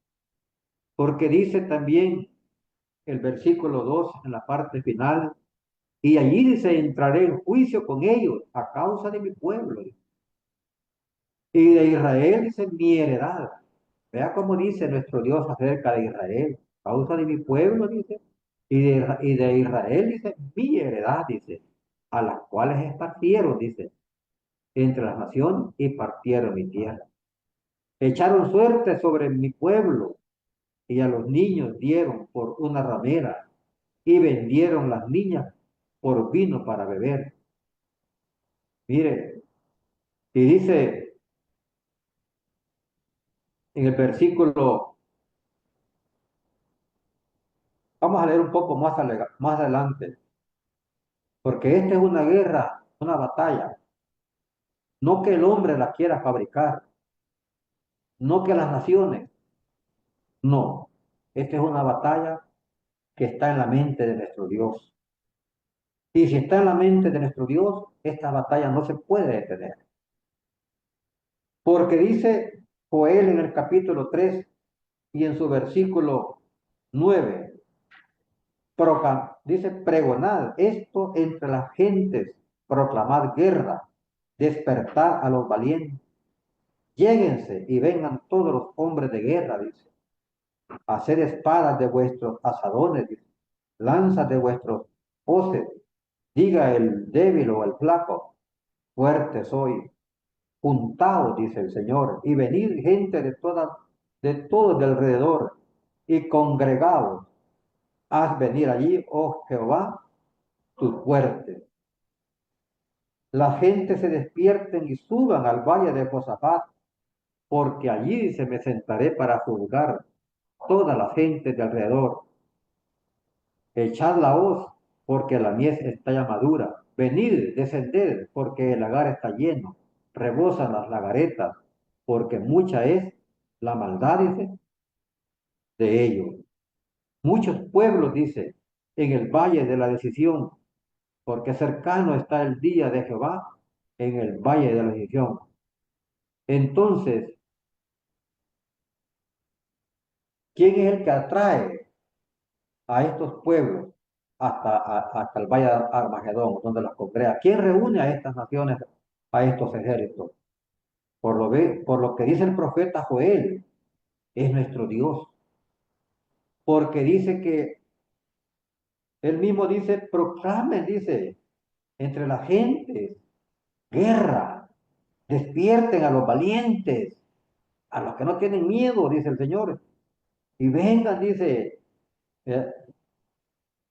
[SPEAKER 3] Porque dice también el versículo 2 en la parte final, y allí dice, entraré en juicio con ellos a causa de mi pueblo. Y de Israel dice, mi heredad. Vea cómo dice nuestro Dios acerca de Israel, causa de mi pueblo, dice, y de Israel, dice, mi heredad, dice, a las cuales esparcieron, dice, entre las naciones y partieron mi tierra. Echaron suerte sobre mi pueblo y a los niños dieron por una ramera y vendieron las niñas por vino para beber. Mire, y dice en el versículo, vamos a leer un poco más adelante, porque esta es una guerra, una batalla, no que el hombre la quiera fabricar, no que las naciones, no, esta es una batalla que está en la mente de nuestro Dios. Y si está en la mente de nuestro Dios, esta batalla no se puede detener. Porque dice Joel en el capítulo 3 y en su versículo 9, dice, pregonad esto entre las gentes, proclamad guerra, despertad a los valientes, lléguense y vengan todos los hombres de guerra, dice, haced espadas de vuestros asadones, dice, lanzas de vuestros hoces, diga el débil o el flaco, fuerte soy, juntaos, dice el Señor, y venid gente de todo de alrededor, y congregaos, haz venir allí, oh Jehová, tus fuertes. La gente se despierten y suban al valle de Josafat, porque allí, dice, me sentaré para juzgar toda la gente de alrededor. Echad la hoz, porque la mies está ya madura. Venid, descended, porque el lagar está lleno. Rebosan las lagaretas, porque mucha es la maldad, dice, de ellos. Muchos pueblos, dice, en el valle de la decisión, porque cercano está el día de Jehová en el valle de la decisión. Entonces, ¿quién es el que atrae a estos pueblos hasta el valle de Armagedón, donde los congrega? ¿Quién reúne a estas naciones, a estos ejércitos? Por lo que dice el profeta Joel, es nuestro Dios. Porque dice que él mismo dice, proclamen, dice, entre las gentes, guerra, despierten a los valientes, a los que no tienen miedo, dice el Señor, y vengan, dice, eh,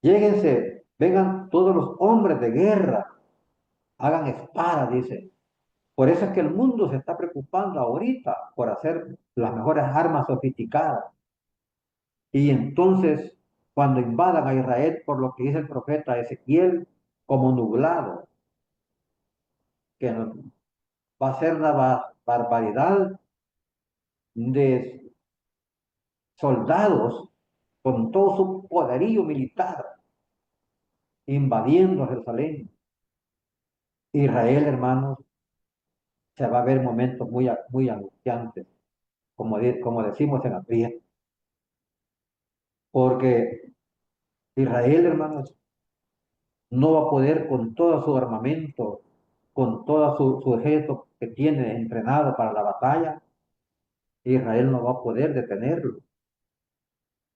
[SPEAKER 3] lléguense, vengan todos los hombres de guerra, hagan espada, dice. Por eso es que el mundo se está preocupando ahorita por hacer las mejores armas sofisticadas. Y entonces, cuando invadan a Israel, por lo que dice el profeta Ezequiel, como nublado, que va a ser una barbaridad de soldados con todo su poderío militar invadiendo Jerusalén. Israel, hermanos, se va a ver momentos muy angustiantes, como decimos en aprieto, porque Israel, hermanos, no va a poder con todo su armamento, con todo su ejército que tiene entrenado para la batalla, Israel no va a poder detenerlo.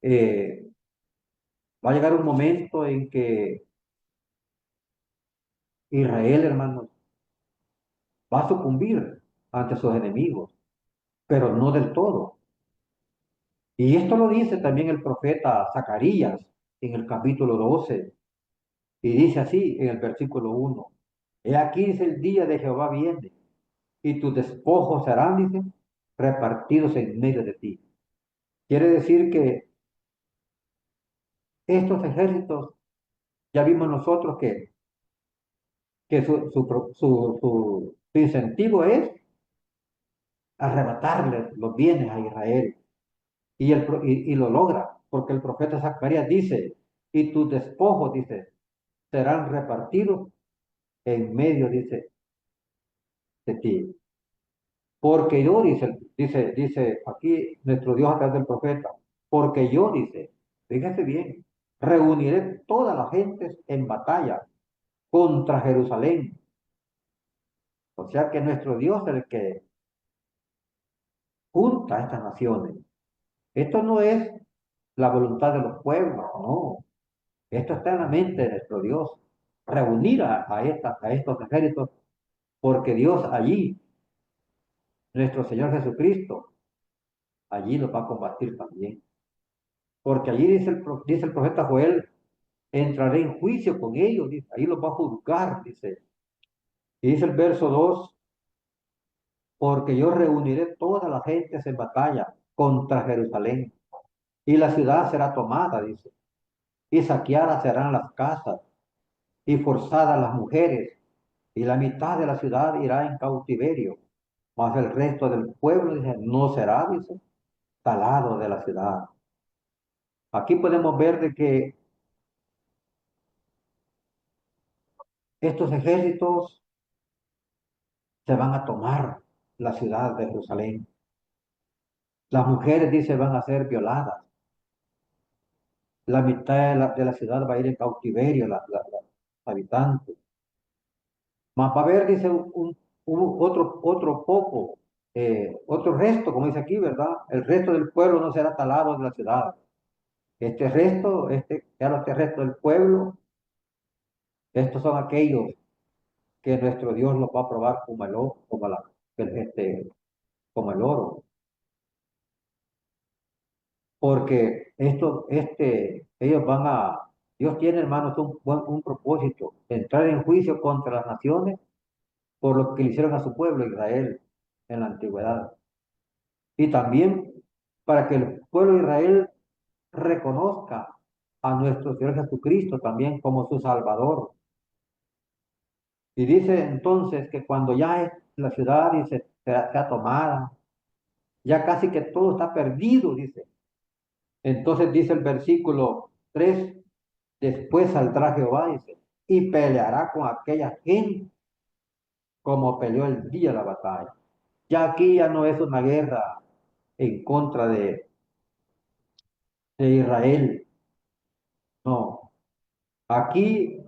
[SPEAKER 3] Eh, Va a llegar un momento en que Israel, hermanos, va a sucumbir ante sus enemigos, pero no del todo. Y esto lo dice también el profeta Zacarías en el capítulo 12, y dice así en el versículo 1, he aquí dice el día de Jehová viene, y tus despojos serán, dice, repartidos en medio de ti. Quiere decir que estos ejércitos, ya vimos nosotros que su incentivo es arrebatarle los bienes a Israel. Y lo logra, porque el profeta Zacarías dice, y tus despojos, dice, serán repartidos en medio, dice, de ti. Porque yo, dice aquí nuestro Dios a través del profeta, porque yo, dice, fíjese bien, reuniré todas las gentes en batalla contra Jerusalén. O sea que nuestro Dios es el que junta a estas naciones. Esto no es la voluntad de los pueblos, no. Esto está en la mente de nuestro Dios. Reunir a estos ejércitos, porque Dios allí, nuestro Señor Jesucristo, allí los va a combatir también. Porque allí dice el profeta Joel, entraré en juicio con ellos, dice, ahí los va a juzgar, dice. Y dice el verso 2, porque yo reuniré todas las gentes en batalla contra Jerusalén, y la ciudad será tomada, dice, y saqueadas serán las casas, y forzadas las mujeres, y la mitad de la ciudad irá en cautiverio, mas el resto del pueblo, dice, no será, dice, talado de la ciudad. Aquí podemos ver de estos ejércitos se van a tomar la ciudad de Jerusalén. Las mujeres, dice, van a ser violadas. La mitad de la ciudad va a ir en cautiverio, los habitantes. Más va a haber, dice, otro poco, otro resto, como dice aquí, ¿verdad? El resto del pueblo no será talado de la ciudad. Este resto, este resto del pueblo, estos son aquellos que nuestro Dios los va a probar como el oro, como el oro. Porque Dios tiene, hermanos, un propósito, entrar en juicio contra las naciones por lo que le hicieron a su pueblo Israel en la antigüedad. Y también para que el pueblo de Israel reconozca a nuestro Señor Jesucristo también como su Salvador. Y dice entonces que cuando ya la ciudad dice, sea tomada, ya casi que todo está perdido, dice. Entonces dice el versículo 3: después saldrá Jehová, dice, y peleará con aquella gente como peleó el día de la batalla. Ya aquí ya no es una guerra en contra de Israel, no. Aquí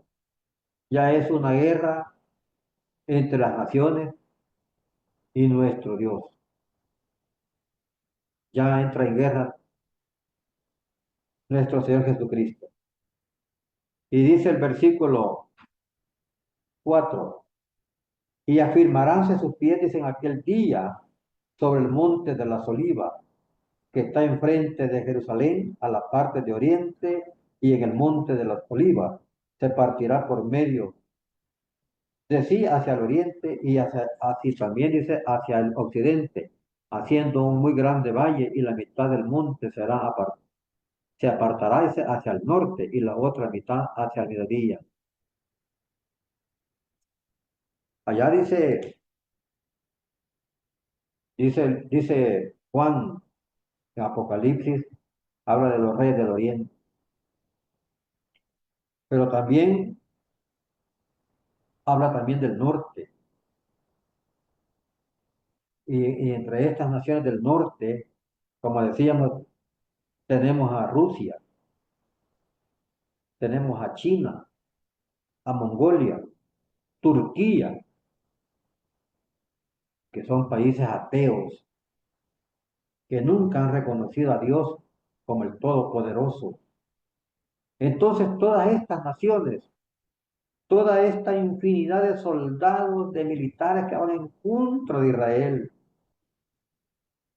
[SPEAKER 3] ya es una guerra entre las naciones y nuestro Dios. Ya entra en guerra nuestro Señor Jesucristo. Y dice el versículo 4: y afirmaránse sus pies en aquel día sobre el monte de las olivas, que está enfrente de Jerusalén, a la parte de oriente, y en el monte de las olivas. Se partirá por medio de sí hacia el oriente y así también dice hacia el occidente, haciendo un muy grande valle, y la mitad del monte se apartará hacia el norte y la otra mitad hacia el mediodía. Allá dice Juan en Apocalipsis, habla de los reyes del oriente, pero también habla también del norte. Y entre estas naciones del norte, como decíamos, tenemos a Rusia, tenemos a China, a Mongolia, Turquía, que son países ateos, que nunca han reconocido a Dios como el Todopoderoso. Entonces, todas estas naciones, toda esta infinidad de soldados, de militares que van en contra de Israel,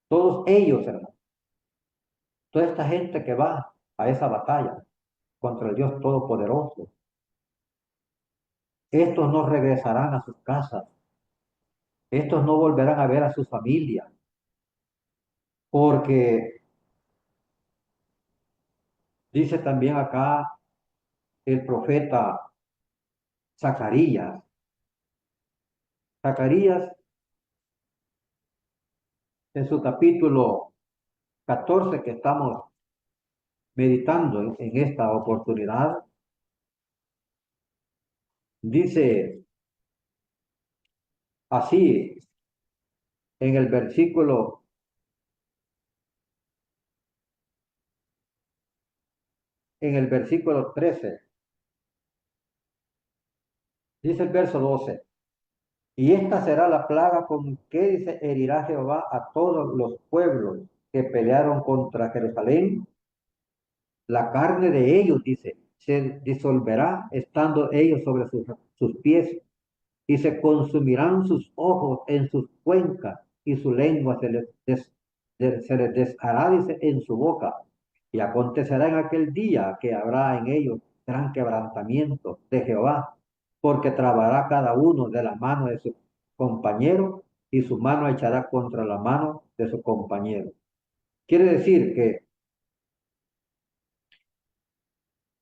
[SPEAKER 3] todos ellos, hermanos, toda esta gente que va a esa batalla contra el Dios Todopoderoso, estos no regresarán a sus casas, estos no volverán a ver a sus familias, porque dice también acá el profeta Zacarías. Zacarías, en su capítulo 14 que estamos meditando en esta oportunidad, dice así en el versículo 13, dice el verso 12: y esta será la plaga con que, dice, herirá Jehová a todos los pueblos que pelearon contra Jerusalén. La carne de ellos, dice, se disolverá estando ellos sobre sus pies, y se consumirán sus ojos en sus cuencas, y su lengua se les deshará, dice, en su boca. Y acontecerá en aquel día que habrá en ellos gran quebrantamiento de Jehová, porque trabará cada uno de la mano de su compañero, y su mano echará contra la mano de su compañero. Quiere decir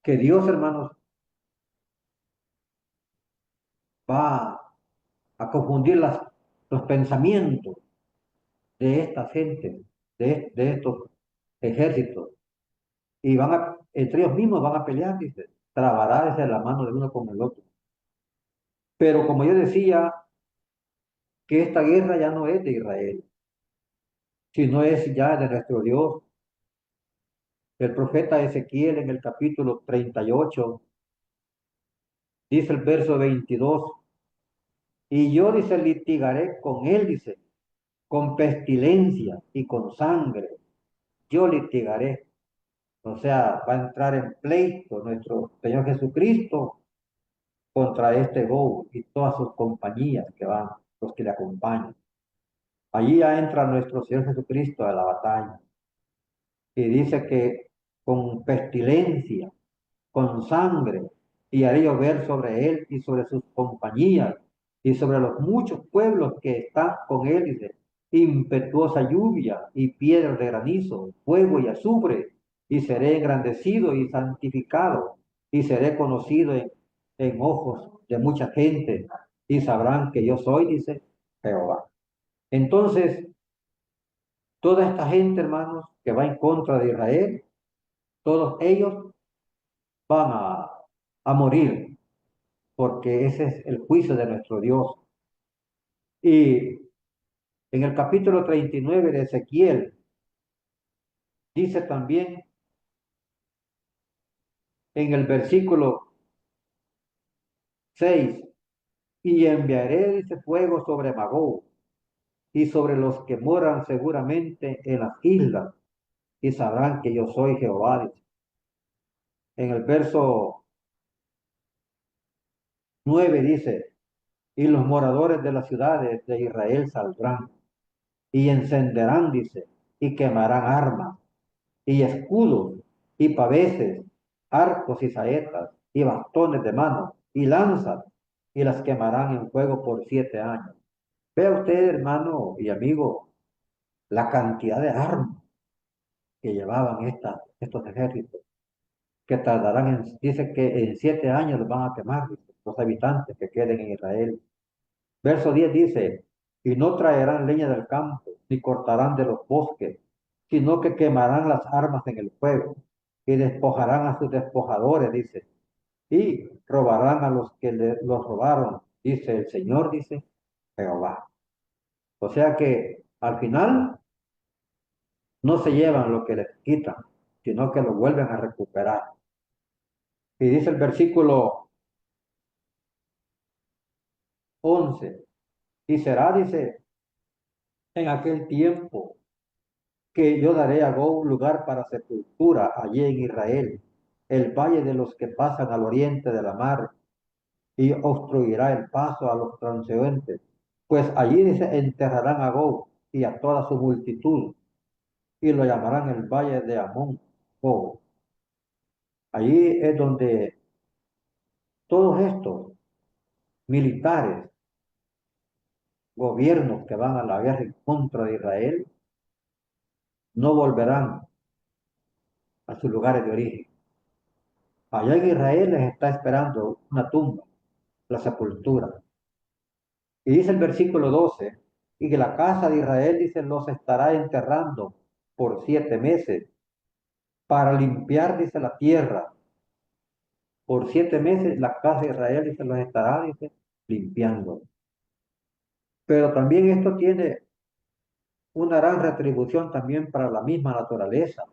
[SPEAKER 3] que Dios, hermanos, va a confundir los pensamientos de esta gente, de estos ejércitos, y entre ellos mismos van a pelear, dice, trabará desde la mano de uno con el otro. Pero como yo decía, que esta guerra ya no es de Israel, sino es ya de nuestro Dios. El profeta Ezequiel en el capítulo 38 dice el verso 22, y yo, dice, litigaré con él, dice, con pestilencia y con sangre, yo litigaré. O sea, va a entrar en pleito nuestro Señor Jesucristo contra este Gog y todas sus compañías que van, los que le acompañan. Allí ya entra nuestro Señor Jesucristo a la batalla y dice que con pestilencia, con sangre, y haré llover sobre él y sobre sus compañías y sobre los muchos pueblos que están con él, dice, impetuosa lluvia y piedras de granizo, fuego y azufre, y seré engrandecido y santificado, y seré conocido en ojos de mucha gente, y sabrán que yo soy, dice Jehová. Entonces, toda esta gente, hermanos, que va en contra de Israel, todos ellos van a morir, porque ese es el juicio de nuestro Dios. Y en el capítulo 39 de Ezequiel dice también en el versículo 6, y enviaré, dice, fuego sobre Magog y sobre los que moran seguramente en las islas, y sabrán que yo soy Jehová, dice. En el verso 9 dice, y los moradores de las ciudades de Israel saldrán y encenderán, dice, y quemarán armas y escudos y paveses, arcos y saetas y bastones de mano y lanzas, y las quemarán en fuego por 7 años. Vea usted, hermano y amigo, la cantidad de armas que llevaban estos ejércitos, que tardarán, dice que en 7 años los van a quemar, dice, los habitantes que queden en Israel. Verso 10 dice, y no traerán leña del campo, ni cortarán de los bosques, sino que quemarán las armas en el fuego, y despojarán a sus despojadores, dice, y robarán a los que los robaron, dice el Señor, dice Jehová. O sea que al final no se llevan lo que les quitan, sino que lo vuelven a recuperar. Y dice el versículo 11, y será, dice, en aquel tiempo que yo daré a Gog lugar para sepultura allí en Israel, el valle de los que pasan al oriente de la mar, y obstruirá el paso a los transeúntes, pues allí, dice, enterrarán a Gog y a toda su multitud, y lo llamarán el valle de Amón, Gog. Allí es donde todos estos militares, gobiernos que van a la guerra en contra de Israel, no volverán a sus lugares de origen. Allá en Israel les está esperando una tumba, la sepultura. Y dice el versículo 12, y que la casa de Israel, dice, los estará enterrando por 7 meses, para limpiar, dice, la tierra. Por 7 meses la casa de Israel, dice, los estará, dice, limpiando. Pero también esto tiene una gran retribución también para la misma naturaleza,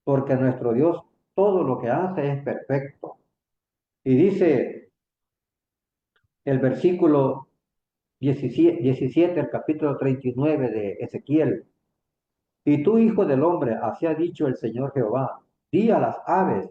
[SPEAKER 3] porque nuestro Dios todo lo que hace es perfecto. Y dice el versículo 17 el capítulo 39 de Ezequiel, y tú, hijo del hombre, así ha dicho el Señor Jehová, di a las aves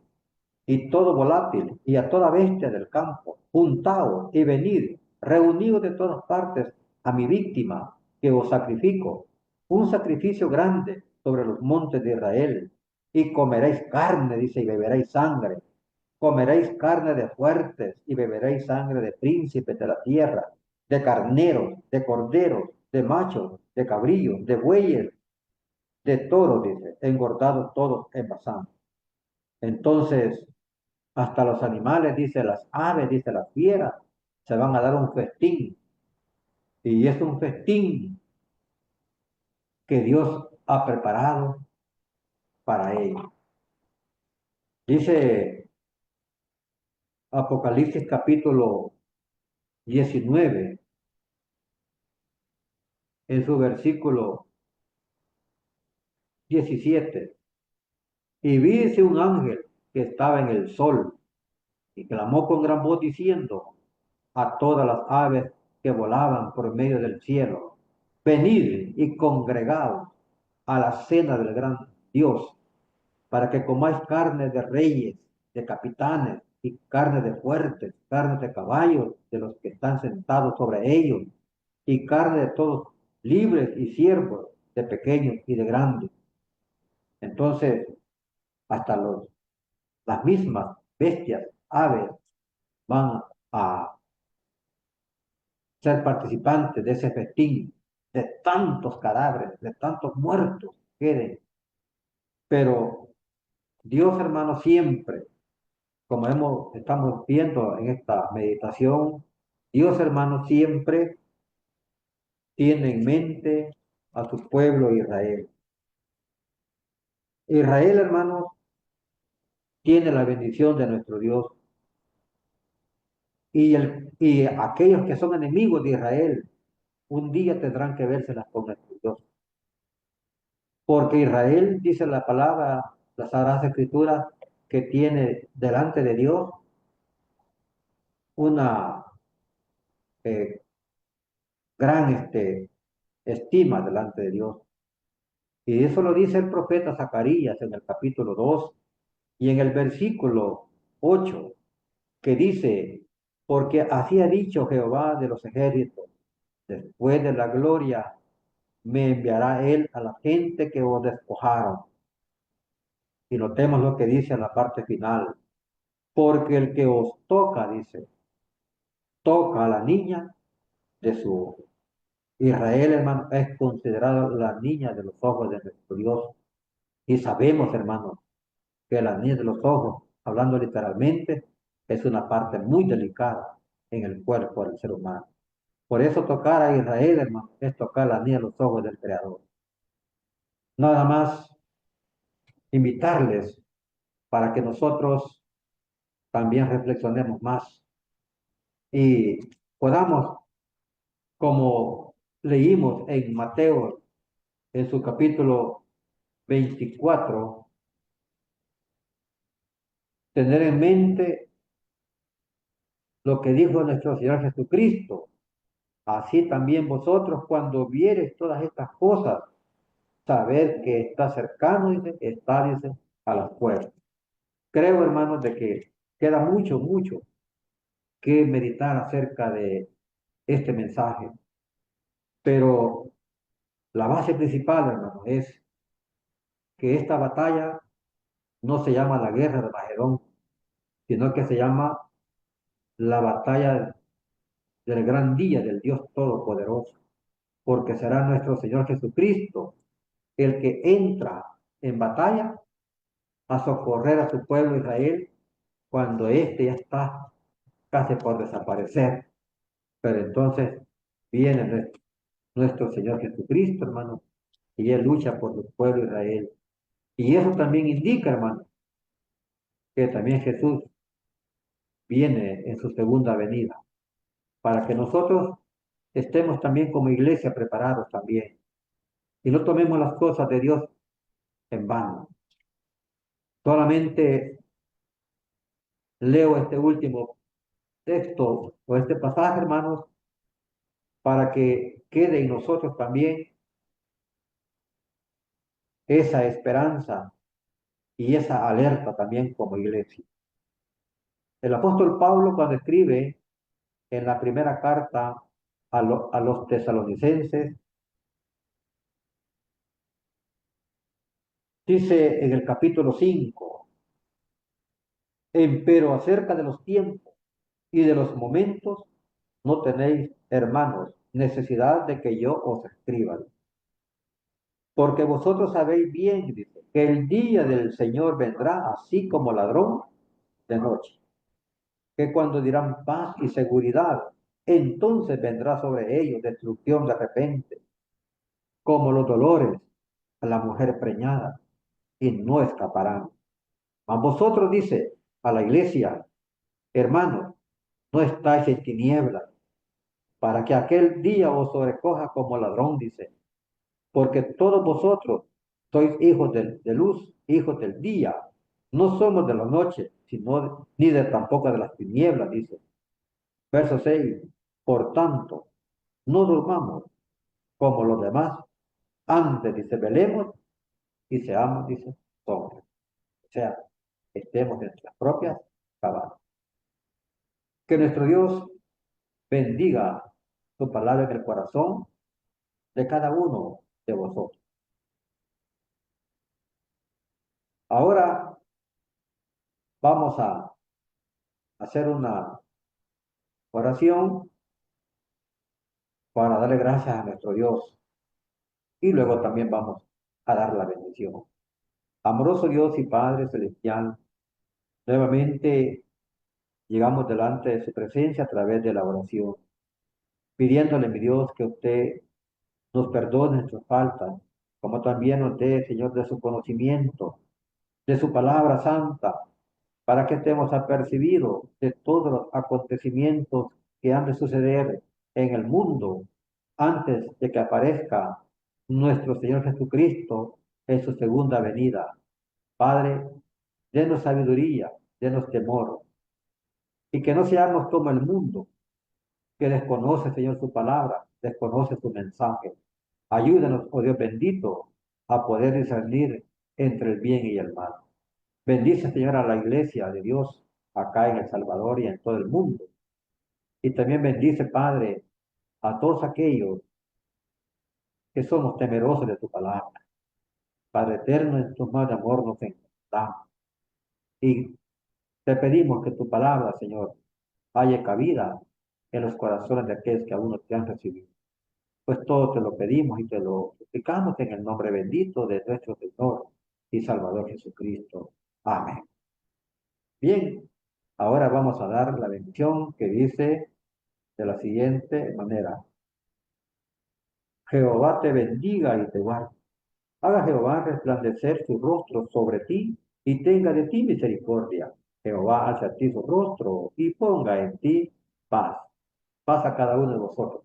[SPEAKER 3] y todo volátil y a toda bestia del campo, juntaos y venid, reunidos de todas partes a mi víctima que os sacrifico, un sacrificio grande sobre los montes de Israel, y comeréis carne, dice, y beberéis sangre, comeréis carne de fuertes y beberéis sangre de príncipes de la tierra, de carneros, de corderos, de machos, de cabrillos, de bueyes, de toros, dice, engordados todos en Basán. Entonces, hasta los animales, dice, las aves, dice, las fieras, se van a dar un festín. Y es un festín que Dios ha preparado para ellos. Dice Apocalipsis capítulo 19, en su versículo 17. Y vi un ángel que estaba en el sol y clamó con gran voz diciendo a todas las aves que volaban por medio del cielo: venid y congregaos a la cena del gran Dios, para que comáis carne de reyes, de capitanes, y carne de fuertes, carne de caballos, de los que están sentados sobre ellos, y carne de todos, libres y siervos, de pequeños y de grandes. Entonces, hasta las mismas bestias, aves, van a ser participantes de ese festín, de tantos cadáveres, de tantos muertos que queden. Pero Dios, hermano, siempre, como estamos viendo en esta meditación, Dios, hermano, siempre tiene en mente a su pueblo Israel. Israel, hermano, tiene la bendición de nuestro Dios. Y aquellos que son enemigos de Israel, un día tendrán que vérselas con nuestro Dios. Porque Israel, dice la palabra, las Sagradas Escrituras, que tiene delante de Dios una eh, gran estima delante de Dios. Y eso lo dice el profeta Zacarías en el capítulo 2 y en el versículo 8, que dice: porque así ha dicho Jehová de los ejércitos, después de la gloria me enviará él a la gente que os despojaron. Y notemos lo que dice en la parte final: porque el que os toca, dice, toca a la niña de su ojo. Israel, hermano, es considerada la niña de los ojos de nuestro Dios. Y sabemos, hermano, que la niña de los ojos, hablando literalmente, es una parte muy delicada en el cuerpo del ser humano. Por eso tocar a Israel, hermano, es tocar la niña de los ojos del Creador. Nada más invitarles para que nosotros también reflexionemos más y podamos, como leímos en Mateo, en su capítulo 24, tener en mente lo que dijo nuestro Señor Jesucristo. Así también vosotros, cuando viereis todas estas cosas, saber que está cercano, dice, está, dice, a las puertas. Creo, hermanos, de que queda mucho, mucho que meditar acerca de este mensaje, pero la base principal, hermano, es que esta batalla no se llama la guerra de Magedón, sino que se llama la batalla del gran día del Dios Todopoderoso, porque será nuestro Señor Jesucristo el que entra en batalla a socorrer a su pueblo Israel cuando éste ya está casi por desaparecer. Pero entonces viene nuestro Señor Jesucristo, hermano, y Él lucha por su pueblo Israel. Y eso también indica, hermano, que también Jesús viene en su segunda venida, para que nosotros estemos también como iglesia preparados también, y no tomemos las cosas de Dios en vano. Solamente leo este último texto o este pasaje, hermanos, para que quede en nosotros también esa esperanza y esa alerta también como iglesia. El apóstol Pablo, cuando escribe en la primera carta a los tesalonicenses, dice en el capítulo 5: pero acerca de los tiempos y de los momentos, no tenéis, hermanos, necesidad de que yo os escriba. Porque vosotros sabéis bien, dice, que el día del Señor vendrá así como ladrón de noche. Que cuando dirán paz y seguridad, entonces vendrá sobre ellos destrucción de repente, como los dolores a la mujer preñada, y no escaparán. A vosotros, dice a la iglesia: hermanos, no estáis en tinieblas, para que aquel día os sobrecoja como ladrón, dice, porque todos vosotros sois hijos de luz, hijos del día, no somos de la noche, sino ni de tampoco de las tinieblas, dice. Verso 6, por tanto, no durmamos como los demás, antes, dice, velemos y seamos, dice, sobrios. O sea, estemos en nuestras propias cabañas. Que nuestro Dios bendiga su palabra en el corazón de cada uno de vosotros. Ahora vamos a hacer una oración para darle gracias a nuestro Dios y luego también vamos a dar la bendición. Amoroso Dios y Padre Celestial, nuevamente llegamos delante de su presencia a través de la oración, pidiéndole, mi Dios, que usted nos perdone nuestras faltas, como también nos dé, Señor, de su conocimiento, de su palabra santa, para que estemos apercibidos de todos los acontecimientos que han de suceder en el mundo antes de que aparezca nuestro Señor Jesucristo en su segunda venida. Padre, denos sabiduría, denos temor, y que no seamos como el mundo, que desconoce, Señor, su palabra, desconoce su mensaje. Ayúdanos, oh Dios bendito, a poder discernir entre el bien y el mal. Bendice, Señor, a la iglesia de Dios acá en El Salvador y en todo el mundo. Y también bendice, Padre, a todos aquellos que somos temerosos de tu palabra. Padre eterno, en tus manos de amor nos encantamos. Y te pedimos que tu palabra, Señor, haya cabida en los corazones de aquellos que aún no te han recibido. Pues todo te lo pedimos y te lo suplicamos en el nombre bendito de nuestro Señor y Salvador Jesucristo. Amén. Bien, ahora vamos a dar la bendición que dice de la siguiente manera. Jehová te bendiga y te guarde. Haga Jehová resplandecer su rostro sobre ti y tenga de ti misericordia. Jehová hacia ti su rostro y ponga en ti paz. Paz a cada uno de vosotros.